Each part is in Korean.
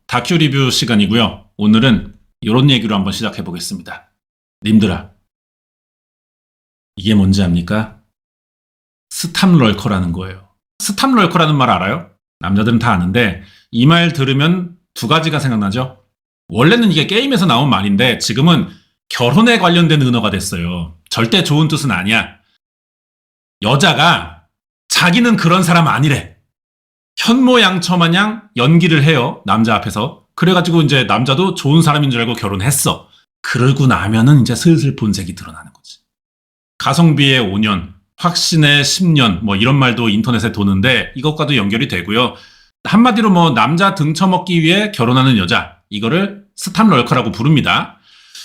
다큐 리뷰 시간이고요. 오늘은 이런 얘기로 한번 시작해 보겠습니다. 님들아, 이게 뭔지 압니까? 스탑럴커라는 거예요. 스탑럴커라는 말 알아요? 남자들은 다 아는데 이 말 들으면 두 가지가 생각나죠? 원래는 이게 게임에서 나온 말인데 지금은 결혼에 관련된 은어가 됐어요. 절대 좋은 뜻은 아니야. 여자가 자기는 그런 사람 아니래. 현모양처 마냥 연기를 해요. 남자 앞에서. 그래가지고 이제 남자도 좋은 사람인 줄 알고 결혼했어. 그러고 나면은 이제 슬슬 본색이 드러나는 거지. 가성비의 5년, 확신의 10년, 뭐 이런 말도 인터넷에 도는데 이것과도 연결이 되고요. 한마디로 뭐 남자 등쳐먹기 위해 결혼하는 여자, 이거를 스탑럴커라고 부릅니다.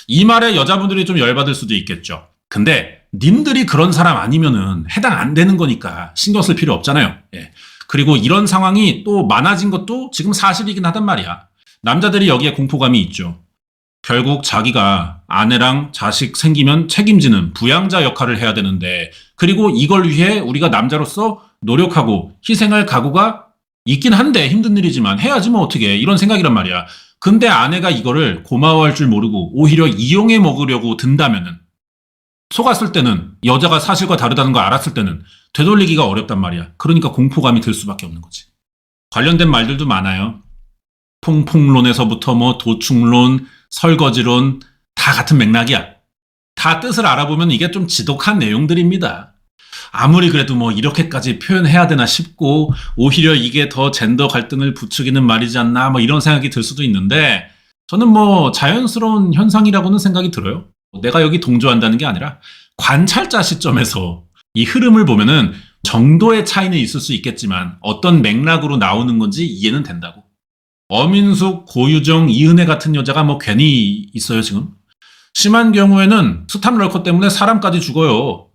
이 말에 여자분들이 좀 열받을 수도 있겠죠. 근데 님들이 그런 사람 아니면은 해당 안 되는 거니까 신경 쓸 필요 없잖아요. 예. 그리고 이런 상황이 또 많아진 것도 지금 사실이긴 하단 말이야. 남자들이 여기에 공포감이 있죠. 결국 자기가 아내랑 자식 생기면 책임지는 부양자 역할을 해야 되는데, 그리고 이걸 위해 우리가 남자로서 노력하고 희생할 각오가 있긴 한데 힘든 일이지만 해야지 뭐 어떻게, 이런 생각이란 말이야. 근데 아내가 이거를 고마워할 줄 모르고 오히려 이용해 먹으려고 든다면은, 속았을 때는, 여자가 사실과 다르다는 걸 알았을 때는 되돌리기가 어렵단 말이야. 그러니까 공포감이 들 수밖에 없는 거지. 관련된 말들도 많아요. 퐁퐁론에서부터 뭐 도충론, 설거지론, 다 같은 맥락이야. 다 뜻을 알아보면 이게 좀 지독한 내용들입니다. 아무리 그래도 뭐 이렇게까지 표현해야 되나 싶고, 오히려 이게 더 젠더 갈등을 부추기는 말이지 않나, 뭐 이런 생각이 들 수도 있는데, 저는 뭐 자연스러운 현상이라고는 생각이 들어요. 내가 여기 동조한다는 게 아니라 관찰자 시점에서 이 흐름을 보면은 정도의 차이는 있을 수 있겠지만 어떤 맥락으로 나오는 건지 이해는 된다고. 어민숙, 고유정, 이은혜 같은 여자가 뭐 괜히 있어요 지금? 심한 경우에는 스탑럴커 때문에 사람까지 죽어요.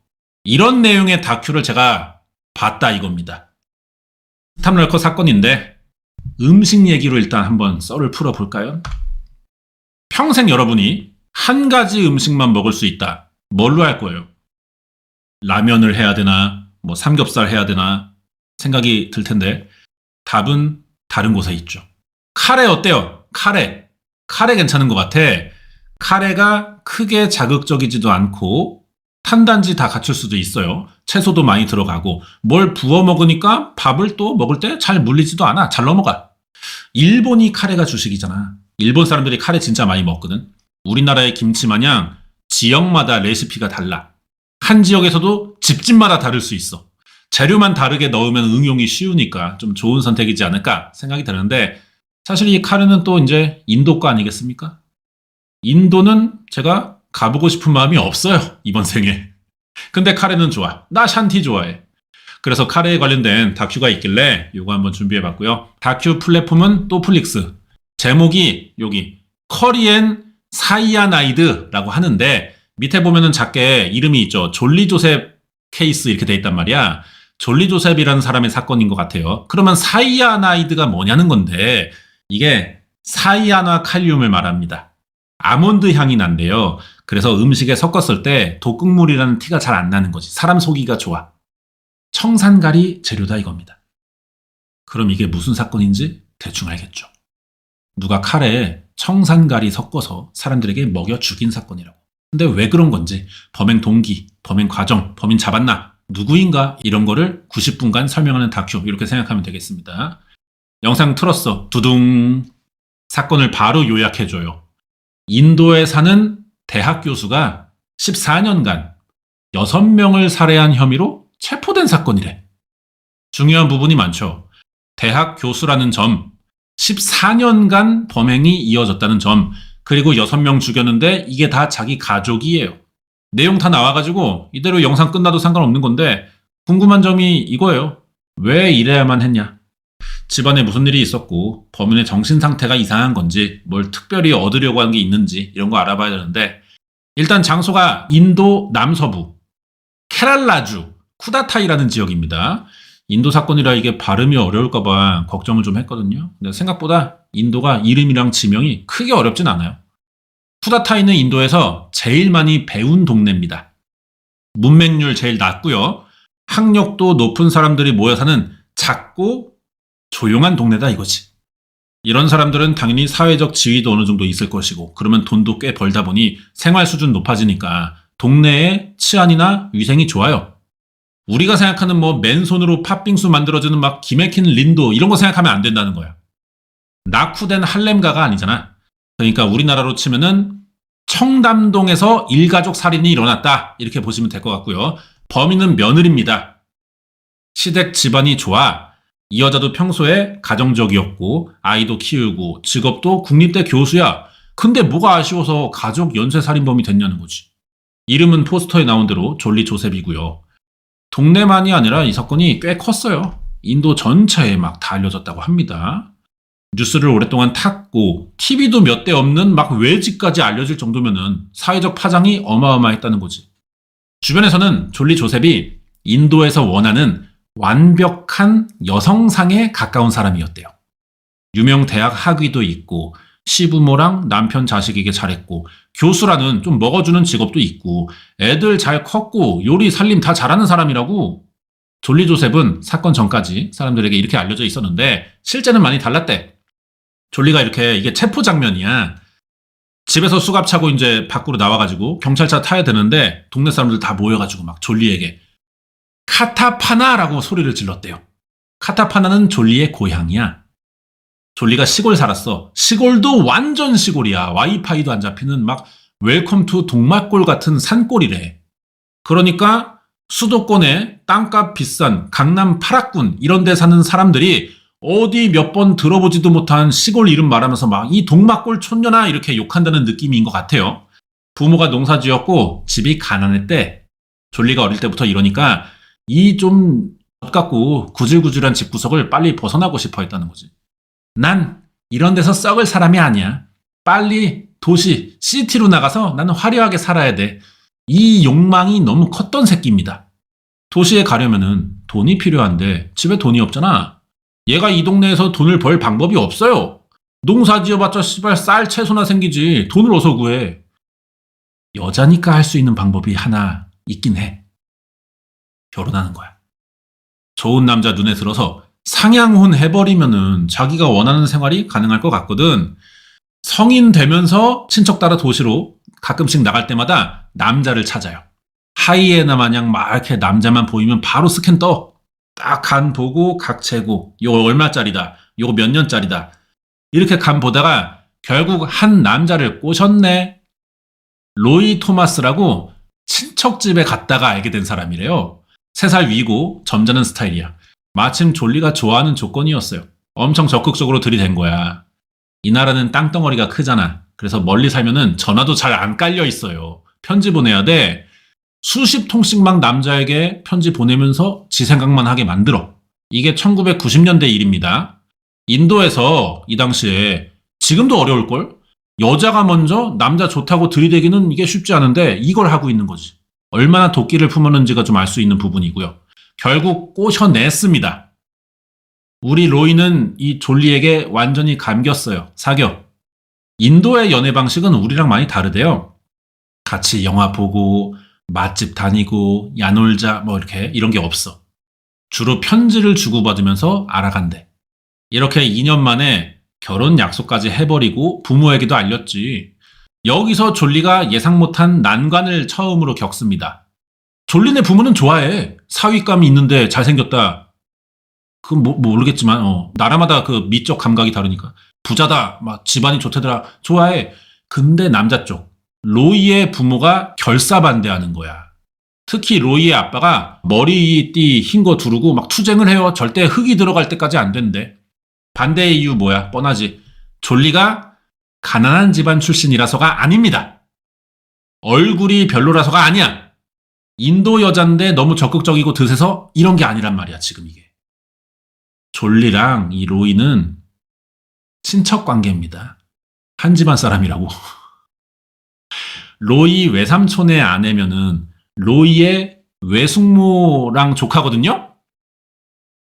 이런 내용의 다큐를 제가 봤다 이겁니다. 스탑럴커 사건인데 음식 얘기로 일단 한번 썰을 풀어볼까요? 평생 여러분이 한 가지 음식만 먹을 수 있다. 뭘로 할 거예요? 라면을 해야 되나, 뭐 삼겹살 해야 되나 생각이 들 텐데 답은 다른 곳에 있죠. 카레 어때요? 카레 괜찮은 것 같아. 카레가 크게 자극적이지도 않고 탄단지 다 갖출 수도 있어요. 채소도 많이 들어가고 뭘 부어 먹으니까 밥을 또 먹을 때 잘 물리지도 않아. 잘 넘어가. 일본이 카레가 주식이잖아. 일본 사람들이 카레 진짜 많이 먹거든. 우리나라의 김치 마냥 지역마다 레시피가 달라. 한 지역에서도 집집마다 다를 수 있어. 재료만 다르게 넣으면 응용이 쉬우니까 좀 좋은 선택이지 않을까 생각이 드는데, 사실 이 카레는 또 이제 인도 거 아니겠습니까? 인도는 제가 가보고 싶은 마음이 없어요, 이번 생에. 근데 카레는 좋아. 나 샨티 좋아해. 그래서 카레에 관련된 다큐가 있길래 이거 한번 준비해봤고요. 다큐 플랫폼은 또플릭스. 제목이 여기 커리앤 사이아나이드라고 하는데 밑에 보면은 작게 이름이 있죠. 졸리 조셉 케이스 이렇게 돼 있단 말이야. 졸리 조셉이라는 사람의 사건인 것 같아요. 그러면 사이아나이드가 뭐냐는 건데, 이게 사이아나 칼륨을 말합니다. 아몬드 향이 난대요. 그래서 음식에 섞었을 때 독극물이라는 티가 잘 안 나는 거지. 사람 속이기가 좋아. 청산가리 재료다 이겁니다. 그럼 이게 무슨 사건인지 대충 알겠죠. 누가 카레에 청산가리 섞어서 사람들에게 먹여 죽인 사건이라고. 근데 왜 그런 건지, 범행 동기, 범행 과정, 범인 잡았나, 누구인가, 이런 거를 90분간 설명하는 다큐, 이렇게 생각하면 되겠습니다. 영상 틀었어. 두둥. 사건을 바로 요약해줘요. 인도에 사는 대학 교수가 14년간 6명을 살해한 혐의로 체포된 사건이래. 중요한 부분이 많죠. 대학 교수라는 점, 14년간 범행이 이어졌다는 점, 그리고 6명 죽였는데 이게 다 자기 가족이에요. 내용 다 나와가지고 이대로 영상 끝나도 상관없는 건데, 궁금한 점이 이거예요. 왜 이래야만 했냐? 집안에 무슨 일이 있었고 범인의 정신 상태가 이상한 건지, 뭘 특별히 얻으려고 한 게 있는지, 이런 거 알아봐야 되는데, 일단 장소가 인도 남서부 케랄라주 쿠다타이라는 지역입니다. 인도 사건이라 이게 발음이 어려울까봐 걱정을 좀 했거든요. 근데 생각보다 인도가 이름이랑 지명이 크게 어렵진 않아요. 쿠다타이는 인도에서 제일 많이 배운 동네입니다. 문맹률 제일 낮고요. 학력도 높은 사람들이 모여 사는 작고 조용한 동네다 이거지. 이런 사람들은 당연히 사회적 지위도 어느 정도 있을 것이고, 그러면 돈도 꽤 벌다 보니 생활 수준 높아지니까 동네의 치안이나 위생이 좋아요. 우리가 생각하는 뭐 맨손으로 팥빙수 만들어주는 막 기맥힌 린도 이런 거 생각하면 안 된다는 거야. 낙후된 할렘가가 아니잖아. 그러니까 우리나라로 치면은 청담동에서 일가족 살인이 일어났다, 이렇게 보시면 될 것 같고요. 범인은 며느리입니다. 시댁 집안이 좋아. 이 여자도 평소에 가정적이었고 아이도 키우고 직업도 국립대 교수야. 근데 뭐가 아쉬워서 가족 연쇄살인범이 됐냐는 거지. 이름은 포스터에 나온 대로 졸리 조셉이고요. 동네만이 아니라 이 사건이 꽤 컸어요. 인도 전체에 막 다 알려졌다고 합니다. 뉴스를 오랫동안 탔고 TV도 몇 대 없는 막 외지까지 알려질 정도면은 사회적 파장이 어마어마했다는 거지. 주변에서는 졸리 조셉이 인도에서 원하는 완벽한 여성상에 가까운 사람이었대요. 유명 대학 학위도 있고 시부모랑 남편 자식에게 잘했고 교수라는 좀 먹어주는 직업도 있고 애들 잘 컸고 요리 살림 다 잘하는 사람이라고. 졸리 조셉은 사건 전까지 사람들에게 이렇게 알려져 있었는데 실제는 많이 달랐대. 졸리가 이게 체포 장면이야. 집에서 수갑 차고 이제 밖으로 나와가지고 경찰차 타야 되는데 동네 사람들 다 모여가지고 막 졸리에게 카타파나라고 소리를 질렀대요. 카타파나는 졸리의 고향이야. 졸리가 시골 살았어. 시골도 완전 시골이야. 와이파이도 안 잡히는 막 웰컴 투 동막골 같은 산골이래. 그러니까 수도권에 땅값 비싼 강남 8학군 이런 데 사는 사람들이 어디 몇 번 들어보지도 못한 시골 이름 말하면서 막 이 동막골 촌년아 이렇게 욕한다는 느낌인 것 같아요. 부모가 농사 지었고 집이 가난했대. 졸리가 어릴 때부터 이러니까 이 좀 같고 구질구질한 집구석을 빨리 벗어나고 싶어 했다는 거지. 난 이런 데서 썩을 사람이 아니야. 빨리 도시, 시티로 나가서 나는 화려하게 살아야 돼. 이 욕망이 너무 컸던 새끼입니다. 도시에 가려면은 돈이 필요한데 집에 돈이 없잖아. 얘가 이 동네에서 돈을 벌 방법이 없어요. 농사 지어봤자 씨발 쌀 채소나 생기지. 돈을 어디서 구해. 여자니까 할 수 있는 방법이 하나 있긴 해. 결혼하는 거야. 좋은 남자 눈에 들어서 상향혼 해버리면은 자기가 원하는 생활이 가능할 것 같거든. 성인 되면서 친척 따라 도시로 가끔씩 나갈 때마다 남자를 찾아요. 하이에나 마냥 막 이렇게 남자만 보이면 바로 스캔 떠. 딱 간 보고 각 재고 요거 얼마짜리다. 요거 몇 년짜리다. 이렇게 간 보다가 결국 한 남자를 꼬셨네. 로이 토마스라고 친척집에 갔다가 알게 된 사람이래요. 3살 위고 점잖은 스타일이야. 마침 졸리가 좋아하는 조건이었어요. 엄청 적극적으로 들이댄 거야. 이 나라는 땅덩어리가 크잖아. 그래서 멀리 살면은 전화도 잘 안 깔려 있어요. 편지 보내야 돼. 수십 통씩 막 남자에게 편지 보내면서 지 생각만 하게 만들어. 이게 1990년대 일입니다. 인도에서 이 당시에 지금도 어려울걸? 여자가 먼저 남자 좋다고 들이대기는 이게 쉽지 않은데 이걸 하고 있는 거지. 얼마나 도끼를 품었는지가 좀 알 수 있는 부분이고요. 결국 꼬셔냈습니다. 우리 로이는 이 졸리에게 완전히 감겼어요. 사겨. 인도의 연애 방식은 우리랑 많이 다르대요. 같이 영화 보고 맛집 다니고 야놀자 뭐 이렇게 이런 게 없어. 주로 편지를 주고받으면서 알아간대. 이렇게 2년 만에 결혼 약속까지 해버리고 부모에게도 알렸지. 여기서 졸리가 예상 못한 난관을 처음으로 겪습니다. 졸리네 부모는 좋아해. 사위감이 있는데 잘생겼다. 그건 모르겠지만 나라마다 그 미적 감각이 다르니까. 부자다, 막 집안이 좋다더라. 좋아해. 근데 남자 쪽 로이의 부모가 결사반대하는 거야. 특히 로이의 아빠가 머리띠 흰 거 두르고 막 투쟁을 해요. 절대 흙이 들어갈 때까지 안 된대. 반대의 이유 뭐야? 뻔하지. 졸리가 가난한 집안 출신이라서가 아닙니다. 얼굴이 별로라서가 아니야. 인도 여잔데 너무 적극적이고 드세서 이런 게 아니란 말이야, 지금 이게. 졸리랑 이 로이는 친척 관계입니다. 한 집안 사람이라고. 로이 외삼촌의 아내면은 로이의 외숙모랑 조카거든요?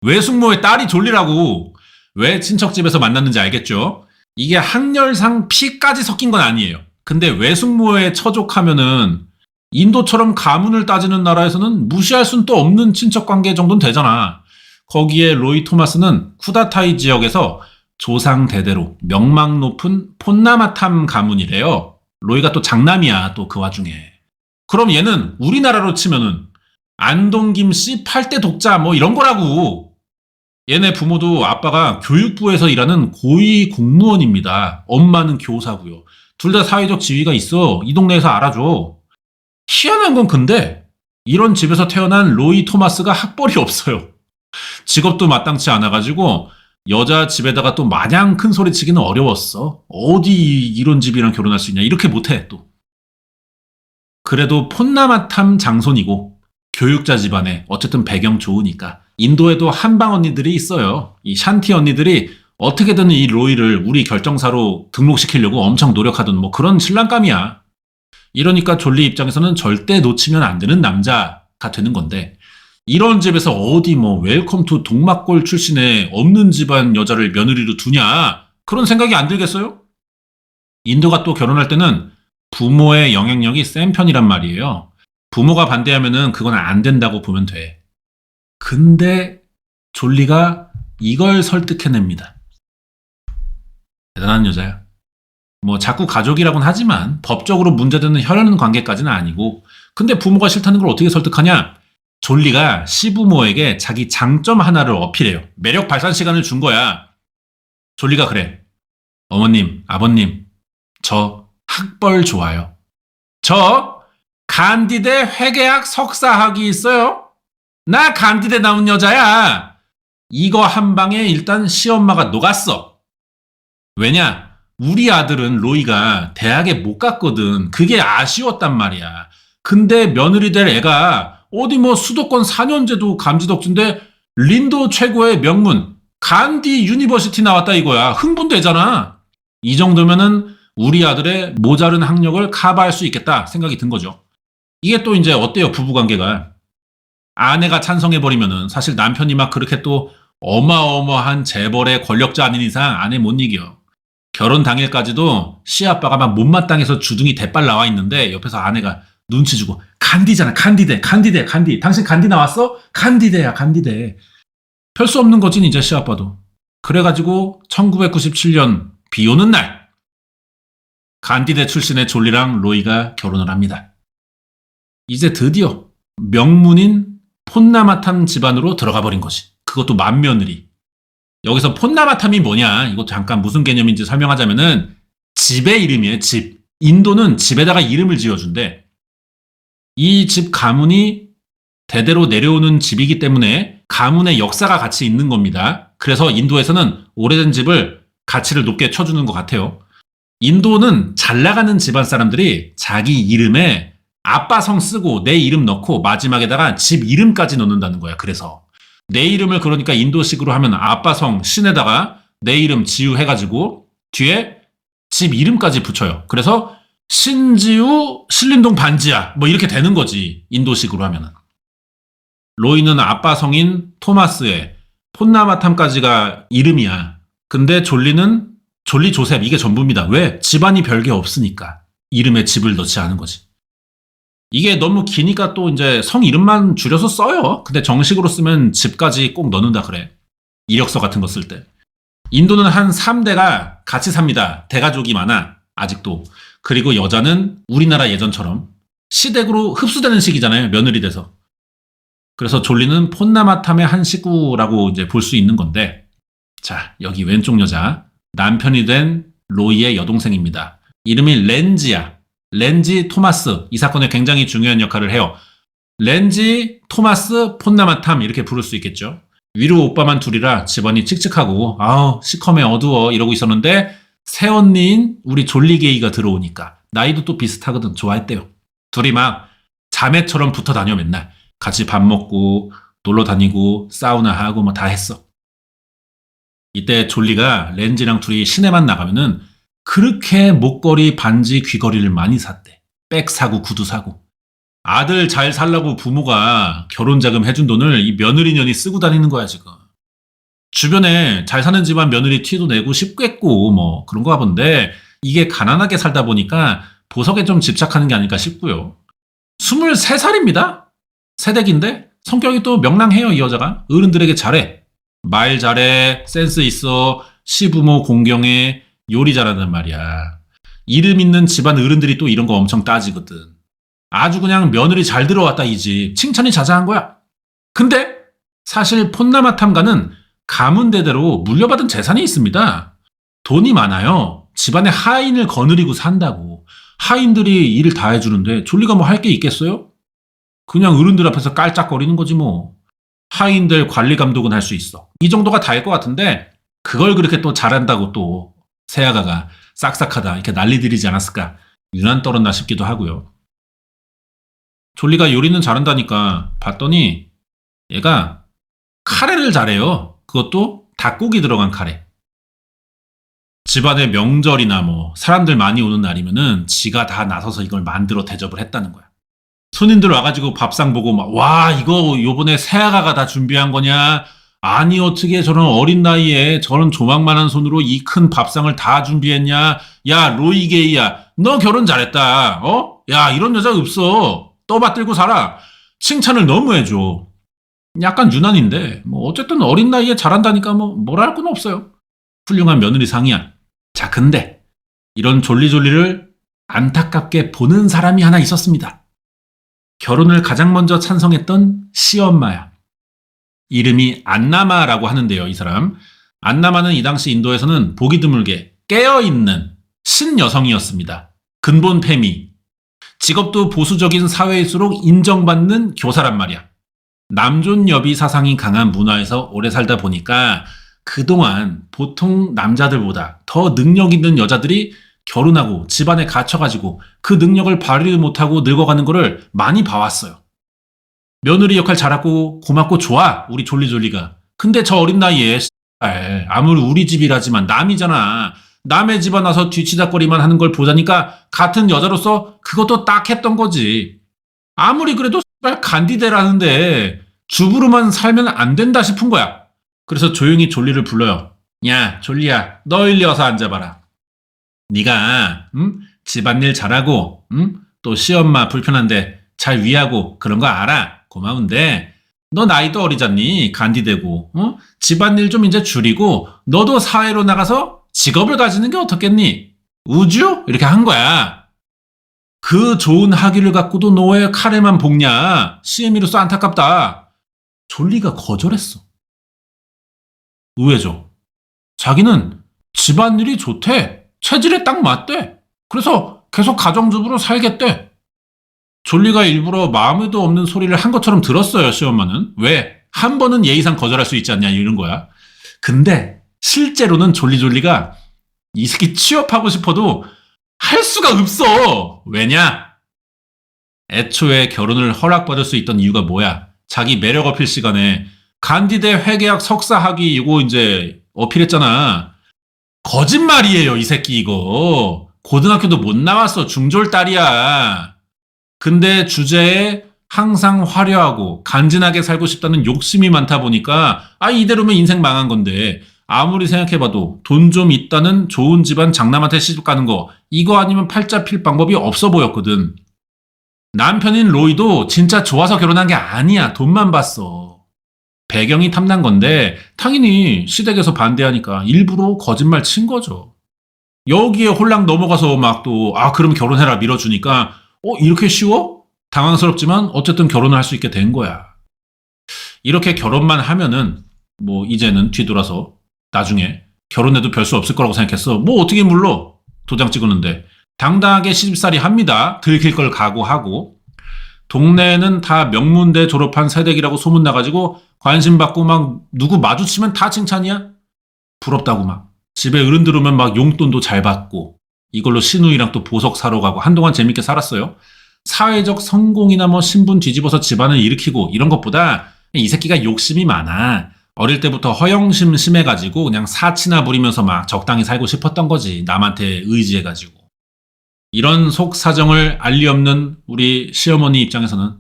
외숙모의 딸이 졸리라고. 왜 친척집에서 만났는지 알겠죠? 이게 학렬상 피까지 섞인 건 아니에요. 근데 외숙모의 처족하면은 인도처럼 가문을 따지는 나라에서는 무시할 순 또 없는 친척관계 정도는 되잖아. 거기에 로이 토마스는 쿠다타이 지역에서 조상 대대로 명망 높은 폰나마탐 가문이래요. 로이가 또 장남이야, 또 그 와중에. 그럼 얘는 우리나라로 치면은 안동김 씨 8대 독자 뭐 이런 거라고. 얘네 부모도 아빠가 교육부에서 일하는 고위 공무원입니다. 엄마는 교사고요. 둘 다 사회적 지위가 있어. 이 동네에서 알아줘. 희한한 건 근데 이런 집에서 태어난 로이 토마스가 학벌이 없어요. 직업도 마땅치 않아가지고 여자 집에다가 또 마냥 큰 소리 치기는 어려웠어. 어디 이런 집이랑 결혼할 수 있냐. 이렇게 못해 또. 그래도 폰나마탐 장손이고 교육자 집안에 어쨌든 배경 좋으니까 인도에도 한방 언니들이 있어요. 이 샨티 언니들이 어떻게든 이 로이를 우리 결정사로 등록시키려고 엄청 노력하던 뭐 그런 신랑감이야. 이러니까 졸리 입장에서는 절대 놓치면 안 되는 남자가 되는 건데 이런 집에서 어디 뭐 웰컴 투 동막골 출신의 없는 집안 여자를 며느리로 두냐 그런 생각이 안 들겠어요? 인도가 또 결혼할 때는 부모의 영향력이 센 편이란 말이에요. 부모가 반대하면은 그건 안 된다고 보면 돼. 근데 졸리가 이걸 설득해냅니다. 대단한 여자야. 뭐 자꾸 가족이라고는 하지만 법적으로 문제되는 혈연 관계까지는 아니고 근데 부모가 싫다는 걸 어떻게 설득하냐? 졸리가 시부모에게 자기 장점 하나를 어필해요. 매력 발산 시간을 준 거야. 졸리가 그래. 어머님, 아버님, 저 학벌 좋아요. 저 간디대 회계학 석사학위 있어요. 나 간디대 나온 여자야. 이거 한 방에 일단 시엄마가 녹았어. 왜냐? 우리 아들은 로이가 대학에 못 갔거든. 그게 아쉬웠단 말이야. 근데 며느리 될 애가 어디 뭐 수도권 4년제도 감지덕지인데 린도 최고의 명문 간디 유니버시티 나왔다 이거야. 흥분되잖아. 이 정도면은 우리 아들의 모자른 학력을 커버할 수 있겠다 생각이 든 거죠. 이게 또 이제 어때요 부부관계가. 아내가 찬성해버리면은 사실 남편이 막 그렇게 또 어마어마한 재벌의 권력자 아닌 이상 아내 못 이겨. 결혼 당일까지도 시아빠가 막 못마땅해서 주둥이 대빨 나와 있는데 옆에서 아내가 눈치 주고 간디잖아 간디대 간디 당신 간디 나왔어? 간디대야 간디대. 별 수 없는 거지 이제 시아빠도. 그래가지고 1997년 비 오는 날 간디대 출신의 졸리랑 로이가 결혼을 합니다. 이제 드디어 명문인 폰나마탐 집안으로 들어가 버린 거지. 그것도 맏며느리. 여기서 폰나마탐이 뭐냐 이것도 잠깐 무슨 개념인지 설명하자면은 집의 이름이에요. 집. 인도는 집에다가 이름을 지어준대. 이 집 가문이 대대로 내려오는 집이기 때문에 가문의 역사가 같이 있는 겁니다. 그래서 인도에서는 오래된 집을 가치를 높게 쳐주는 것 같아요. 인도는 잘 나가는 집안 사람들이 자기 이름에 아빠 성 쓰고 내 이름 넣고 마지막에다가 집 이름까지 넣는다는 거야. 그래서 내 이름을 그러니까 인도식으로 하면 아빠 성 신에다가 내 이름 지우 해가지고 뒤에 집 이름까지 붙여요. 그래서 신지우 신림동 반지하 뭐 이렇게 되는 거지. 인도식으로 하면은. 로이는 아빠 성인 토마스에 폰나마탐까지가 이름이야. 근데 졸리는 졸리 조셉 이게 전부입니다. 왜? 집안이 별게 없으니까. 이름에 집을 넣지 않은 거지. 이게 너무 기니까 또 이제 성 이름만 줄여서 써요. 근데 정식으로 쓰면 집까지 꼭 넣는다 그래. 이력서 같은 거 쓸 때. 인도는 한 3대가 같이 삽니다. 대가족이 많아. 아직도. 그리고 여자는 우리나라 예전처럼 시댁으로 흡수되는 시기잖아요. 며느리 돼서. 그래서 졸리는 폰나마탐의 한 식구라고 이제 볼 수 있는 건데 자, 여기 왼쪽 여자 남편이 된 로이의 여동생입니다. 이름이 렌지야. 렌지 토마스. 이 사건에 굉장히 중요한 역할을 해요. 렌지 토마스 폰나마탐 이렇게 부를 수 있겠죠. 위로 오빠만 둘이라 집안이 칙칙하고 아우 시커매 어두워 이러고 있었는데 새언니인 우리 졸리게이가 들어오니까 나이도 또 비슷하거든. 좋아했대요. 둘이 막 자매처럼 붙어 다녀 맨날. 같이 밥 먹고 놀러 다니고 사우나 하고 뭐 다 했어. 이때 졸리가 렌지랑 둘이 시내만 나가면은 그렇게 목걸이, 반지, 귀걸이를 많이 샀대. 백 사고 구두 사고. 아들 잘 살라고 부모가 결혼자금 해준 돈을 이 며느리년이 쓰고 다니는 거야 지금. 주변에 잘 사는 집안 며느리 티도 내고 싶겠고 뭐 그런 거 본데 이게 가난하게 살다 보니까 보석에 좀 집착하는 게 아닐까 싶고요. 23살입니다. 새댁인데 성격이 또 명랑해요 이 여자가. 어른들에게 잘해. 말 잘해. 센스 있어. 시부모 공경에 요리 잘한단 말이야. 이름 있는 집안 어른들이 또 이런 거 엄청 따지거든. 아주 그냥 며느리 잘 들어왔다 이 집. 칭찬이 자자한 거야. 근데 사실 폰나마 탐가는 가문 대대로 물려받은 재산이 있습니다. 돈이 많아요. 집안에 하인을 거느리고 산다고. 하인들이 일을 다 해주는데 졸리가 뭐 할 게 있겠어요? 그냥 어른들 앞에서 깔짝거리는 거지 뭐. 하인들 관리 감독은 할 수 있어. 이 정도가 다일 것 같은데 그걸 그렇게 또 잘한다고 또 새아가가 싹싹하다 이렇게 난리들이지 않았을까 유난 떨었나 싶기도 하고요. 졸리가 요리는 잘한다니까 봤더니 얘가 카레를 잘해요. 그것도 닭고기 들어간 카레. 집안에 명절이나 뭐 사람들 많이 오는 날이면은 지가 다 나서서 이걸 만들어 대접을 했다는 거야. 손님들 와가지고 밥상 보고 막 와 이거 요번에 새아가가 다 준비한 거냐? 아니 어떻게 저런 어린 나이에 저런 조망만한 손으로 이 큰 밥상을 다 준비했냐? 야 로이게이야 너 결혼 잘했다. 어? 야 이런 여자 없어. 떠받들고 살아. 칭찬을 너무 해줘. 약간 유난인데 뭐 어쨌든 어린 나이에 잘한다니까 뭐 뭐라 할 건 없어요. 훌륭한 며느리 상이야. 자 근데 이런 졸리졸리를 안타깝게 보는 사람이 하나 있었습니다. 결혼을 가장 먼저 찬성했던 시엄마야. 이름이 안나마라고 하는데요, 이 사람. 안나마는 이 당시 인도에서는 보기 드물게 깨어있는 신여성이었습니다. 근본 페미. 직업도 보수적인 사회일수록 인정받는 교사란 말이야. 남존여비 사상이 강한 문화에서 오래 살다 보니까 그동안 보통 남자들보다 더 능력 있는 여자들이 결혼하고 집안에 갇혀가지고 그 능력을 발휘 못하고 늙어가는 거를 많이 봐왔어요. 며느리 역할 잘하고 고맙고 좋아 우리 졸리졸리가. 근데 저 어린 나이에 아무리 우리 집이라지만 남이잖아. 남의 집안 와서 뒤치다거리만 하는 걸 보자니까 같은 여자로서 그것도 딱 했던 거지. 아무리 그래도 간디데라는데 주부로만 살면 안 된다 싶은 거야. 그래서 조용히 졸리를 불러요. 야 졸리야 너 일리 와서 앉아봐라. 네가 집안일 잘하고 또 시엄마 불편한데 잘 위하고 그런 거 알아. 고마운데 너 나이도 어리잖니. 간디되고 집안일 좀 이제 줄이고 너도 사회로 나가서 직업을 가지는 게 어떻겠니? 우주? 이렇게 한 거야. 그 좋은 학위를 갖고도 너 왜 카레만 볶냐? CM이로서 안타깝다. 졸리가 거절했어. 의외죠. 자기는 집안일이 좋대. 체질에 딱 맞대. 그래서 계속 가정주부로 살겠대. 졸리가 일부러 마음에도 없는 소리를 한 것처럼 들었어요, 시엄마는. 왜? 한 번은 예의상 거절할 수 있지 않냐, 이런 거야. 근데 실제로는 졸리가 이 새끼 취업하고 싶어도 할 수가 없어. 왜냐? 애초에 결혼을 허락받을 수 있던 이유가 뭐야? 자기 매력 어필 시간에 간디대 회계학 석사 학위 이거 이제 어필했잖아. 거짓말이에요, 이 새끼 이거. 고등학교도 못 나왔어. 중졸 딸이야. 근데 주제에 항상 화려하고 간지나게 살고 싶다는 욕심이 많다 보니까 이대로면 인생 망한 건데 아무리 생각해봐도 돈 좀 있다는 좋은 집안 장남한테 시집 가는 거 이거 아니면 팔자 필 방법이 없어 보였거든. 남편인 로이도 진짜 좋아서 결혼한 게 아니야. 돈만 봤어. 배경이 탐난 건데 당연히 시댁에서 반대하니까 일부러 거짓말 친 거죠. 여기에 홀랑 넘어가서 막 또 그럼 결혼해라 밀어주니까 이렇게 쉬워? 당황스럽지만 어쨌든 결혼을 할 수 있게 된 거야. 이렇게 결혼만 하면은 뭐 이제는 뒤돌아서 나중에 결혼해도 별 수 없을 거라고 생각했어. 뭐 어떻게 물러? 도장 찍었는데 당당하게 시집살이 합니다. 들킬 걸 각오하고. 동네에는 다 명문대 졸업한 새댁이라고 소문나가지고 관심받고 막 누구 마주치면 다 칭찬이야? 부럽다고 막. 집에 어른들 오면 막 용돈도 잘 받고 이걸로 시누이랑 또 보석 사러 가고 한동안 재밌게 살았어요. 사회적 성공이나 뭐 신분 뒤집어서 집안을 일으키고 이런 것보다 이 새끼가 욕심이 많아. 어릴 때부터 허영심 심해가지고 그냥 사치나 부리면서 막 적당히 살고 싶었던 거지. 남한테 의지해가지고. 이런 속 사정을 알리 없는 우리 시어머니 입장에서는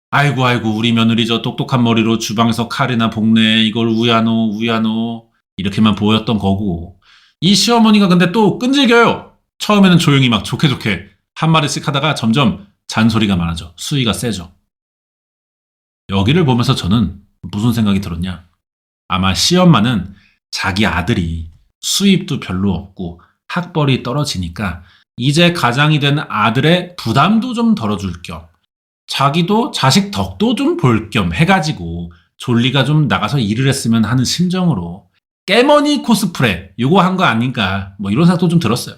아이고 우리 며느리 저 똑똑한 머리로 주방에서 카레나 볶네. 이걸 우야노 이렇게만 보였던 거고. 이 시어머니가 근데 또 끈질겨요. 처음에는 조용히 막 좋게 한마디씩 하다가 점점 잔소리가 많아져. 수위가 세져. 여기를 보면서 저는 무슨 생각이 들었냐. 아마 시엄마는 자기 아들이 수입도 별로 없고 학벌이 떨어지니까 이제 가장이 된 아들의 부담도 좀 덜어줄 겸 자기도 자식 덕도 좀 볼 겸 해가지고 졸리가 좀 나가서 일을 했으면 하는 심정으로 깨머니 코스프레 요거 한 거 아닌가 뭐 이런 생각도 좀 들었어요.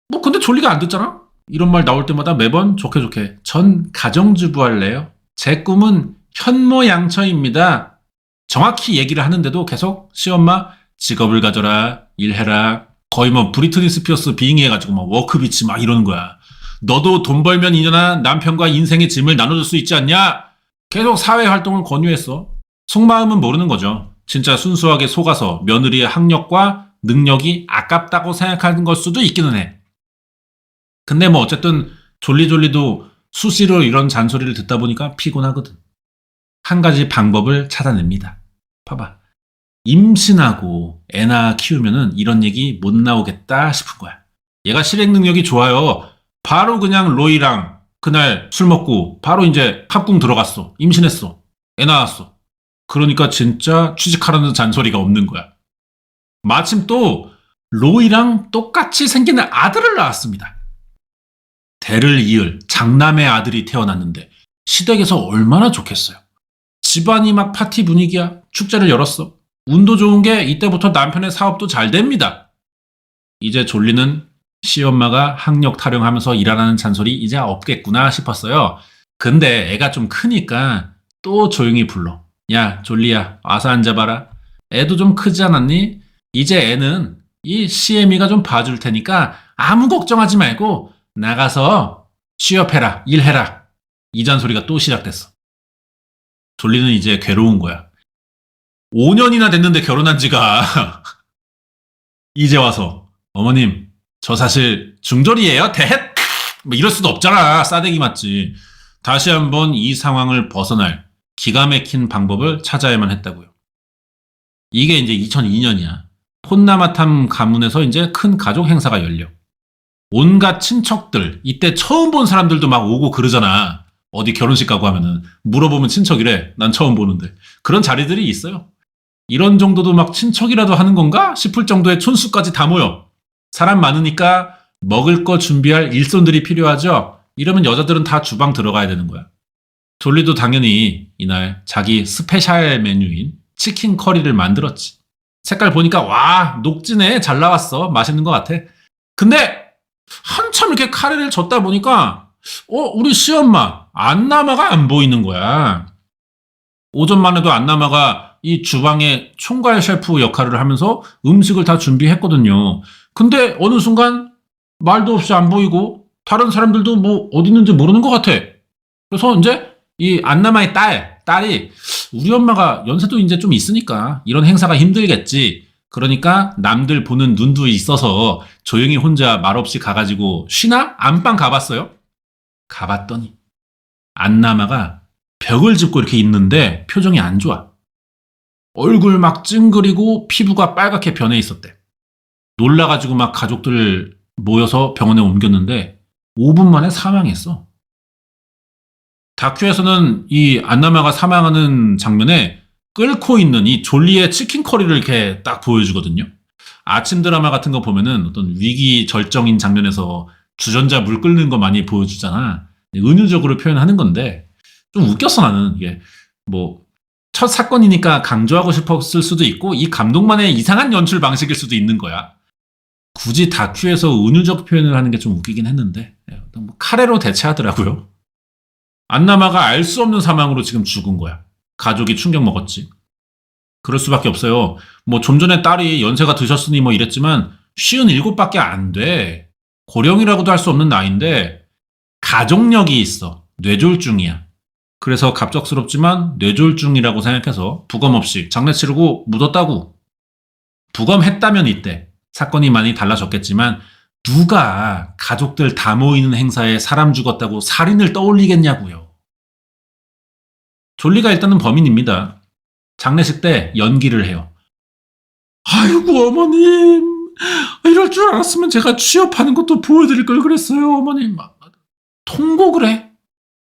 뭐 근데 졸리가 안 듣잖아? 이런 말 나올 때마다 매번 좋게 좋게 전 가정주부 할래요. 제 꿈은 현모양처입니다. 정확히 얘기를 하는데도 계속 시엄마 직업을 가져라 일해라 거의 뭐 브리트니 스피어스 빙의해가지고 막 워크비치 막 이러는 거야. 너도 돈 벌면 이년아 남편과 인생의 짐을 나눠줄 수 있지 않냐? 계속 사회활동을 권유했어. 속마음은 모르는 거죠. 진짜 순수하게 속아서 며느리의 학력과 능력이 아깝다고 생각하는 걸 수도 있기는 해. 근데 뭐 어쨌든 졸리졸리도 수시로 이런 잔소리를 듣다 보니까 피곤하거든. 한 가지 방법을 찾아냅니다. 봐봐. 임신하고 애나 키우면은 이런 얘기 못 나오겠다 싶은 거야. 얘가 실행 능력이 좋아요. 바로 그냥 로이랑 그날 술 먹고 바로 이제 합궁 들어갔어. 임신했어. 애 낳았어. 그러니까 진짜 취직하라는 잔소리가 없는 거야. 마침 또 로이랑 똑같이 생긴 아들을 낳았습니다. 대를 이을 장남의 아들이 태어났는데 시댁에서 얼마나 좋겠어요. 집안이 막 파티 분위기야. 축제를 열었어. 운도 좋은 게 이때부터 남편의 사업도 잘 됩니다. 이제 졸리는 시엄마가 학력 타령하면서 일하라는 잔소리 이제 없겠구나 싶었어요. 근데 애가 좀 크니까 또 조용히 불러. 야 졸리야 와서 앉아봐라. 애도 좀 크지 않았니? 이제 애는 이 시애미가 좀 봐줄 테니까 아무 걱정하지 말고 나가서 취업해라 일해라. 이 잔소리가 또 시작됐어. 졸리는 이제 괴로운 거야. 5년이나 됐는데 결혼한 지가 이제 와서 어머님 저 사실 중졸이에요 대헷 뭐 이럴 수도 없잖아. 싸대기 맞지. 다시 한번 이 상황을 벗어날 기가 막힌 방법을 찾아야만 했다고요. 이게 이제 2002년이야. 폰나마탐 가문에서 이제 큰 가족 행사가 열려. 온갖 친척들 이때 처음 본 사람들도 막 오고 그러잖아. 어디 결혼식 가고 하면은 물어보면 친척이래. 난 처음 보는데. 그런 자리들이 있어요. 이런 정도도 막 친척이라도 하는 건가 싶을 정도의 촌수까지 다 모여. 사람 많으니까 먹을 거 준비할 일손들이 필요하죠. 이러면 여자들은 다 주방 들어가야 되는 거야. 졸리도 당연히 이날 자기 스페셜 메뉴인 치킨 커리를 만들었지. 색깔 보니까 와 녹진해 잘 나왔어. 맛있는 것 같아. 근데 한참 이렇게 카레를 젓다 보니까 우리 시엄마 안나마가 안 보이는 거야. 오전만 해도 안나마가 이 주방의 총괄 셰프 역할을 하면서 음식을 다 준비했거든요. 근데 어느 순간 말도 없이 안 보이고 다른 사람들도 뭐 어디 있는지 모르는 것 같아. 그래서 이제 이 안나마의 딸이 우리 엄마가 연세도 이제 좀 있으니까 이런 행사가 힘들겠지. 그러니까 남들 보는 눈도 있어서 조용히 혼자 말없이 가가지고 쉬나? 안방 가봤어요. 가봤더니 안나마가 벽을 짚고 이렇게 있는데 표정이 안 좋아. 얼굴 막 찡그리고 피부가 빨갛게 변해 있었대. 놀라가지고 막 가족들 모여서 병원에 옮겼는데 5분 만에 사망했어. 다큐에서는 이 안나마가 사망하는 장면에 끓고 있는 이 졸리의 치킨 커리를 이렇게 딱 보여주거든요. 아침 드라마 같은 거 보면은 어떤 위기 절정인 장면에서 주전자 물 끓는 거 많이 보여주잖아. 은유적으로 표현하는 건데 좀 웃겼어 나는. 이게 뭐 첫 사건이니까 강조하고 싶었을 수도 있고 이 감독만의 이상한 연출 방식일 수도 있는 거야. 굳이 다큐에서 은유적 표현을 하는 게 좀 웃기긴 했는데 뭐 카레로 대체하더라고요. 안나마가 알 수 없는 사망으로 지금 죽은 거야. 가족이 충격 먹었지. 그럴 수밖에 없어요. 뭐 좀 전에 딸이 연세가 드셨으니 뭐 이랬지만 57밖에 안 돼. 고령이라고도 할 수 없는 나이인데 가족력이 있어. 뇌졸중이야. 그래서 갑작스럽지만 뇌졸중이라고 생각해서 부검 없이 장례 치르고 묻었다고. 부검했다면 이때 사건이 많이 달라졌겠지만 누가 가족들 다 모이는 행사에 사람 죽었다고 살인을 떠올리겠냐고요. 졸리가 일단은 범인입니다. 장례식 때 연기를 해요. 아이고 어머님 이럴 줄 알았으면 제가 취업하는 것도 보여드릴 걸 그랬어요 어머님. 막 통곡을 해.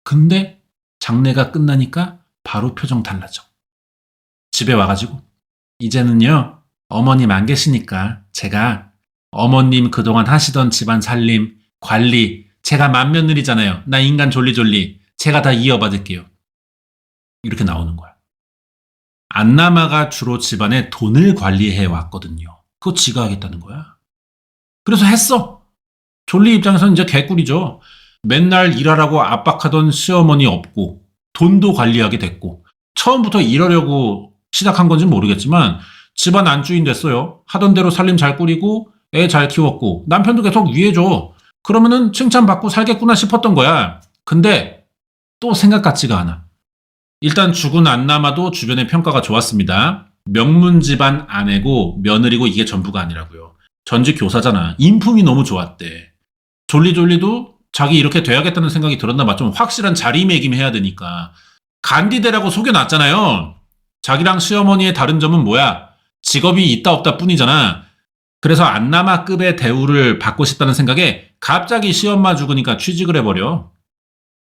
근데 장례가 끝나니까 바로 표정 달라져. 집에 와가지고 이제는요, 어머님 안 계시니까 제가 어머님 그동안 하시던 집안 살림, 관리, 제가 맏며느리잖아요. 나 인간 졸리졸리. 제가 다 이어받을게요. 이렇게 나오는 거야. 안나마가 주로 집안의 돈을 관리해 왔거든요. 그거 지가 하겠다는 거야. 그래서 했어. 졸리 입장에서는 이제 개꿀이죠. 맨날 일하라고 압박하던 시어머니 없고 돈도 관리하게 됐고 처음부터 이러려고 시작한 건지 모르겠지만 집안 안주인 됐어요. 하던 대로 살림 잘 꾸리고 애 잘 키웠고 남편도 계속 위해줘. 그러면은 칭찬받고 살겠구나 싶었던 거야. 근데 또 생각 같지가 않아. 일단 죽은 안나마도 주변의 평가가 좋았습니다. 명문 집안 아내고 며느리고 이게 전부가 아니라고요. 전직 교사잖아. 인품이 너무 좋았대. 졸리졸리도 자기 이렇게 돼야겠다는 생각이 들었나 봐. 좀 확실한 자리매김해야 되니까. 간디대라고 속여놨잖아요. 자기랑 시어머니의 다른 점은 뭐야? 직업이 있다 없다 뿐이잖아. 그래서 안나마급의 대우를 받고 싶다는 생각에 갑자기 시엄마 죽으니까 취직을 해버려.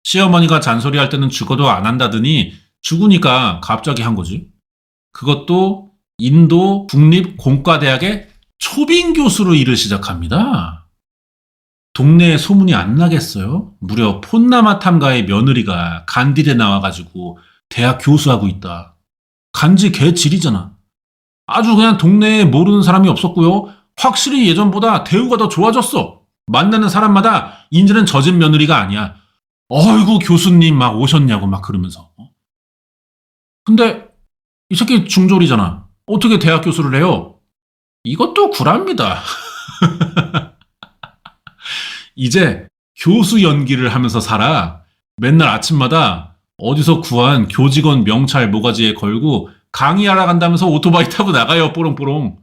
시어머니가 잔소리할 때는 죽어도 안 한다더니 죽으니까 갑자기 한 거지. 그것도 인도 국립공과대학의 초빙 교수로 일을 시작합니다. 동네에 소문이 안 나겠어요? 무려 폰나마 탐가의 며느리가 간디대 나와가지고 대학 교수하고 있다. 간지 개질이잖아. 아주 그냥 동네에 모르는 사람이 없었고요. 확실히 예전보다 대우가 더 좋아졌어. 만나는 사람마다 이제는 젖은 며느리가 아니야. 어이구 교수님 막 오셨냐고 막 그러면서. 근데 이 새끼 중졸이잖아. 어떻게 대학 교수를 해요? 이것도 구랍니다. 이제 교수 연기를 하면서 살아. 맨날 아침마다 어디서 구한 교직원 명찰 모가지에 걸고 강의하러 간다면서 오토바이 타고 나가요. 뽀롱뽀롱.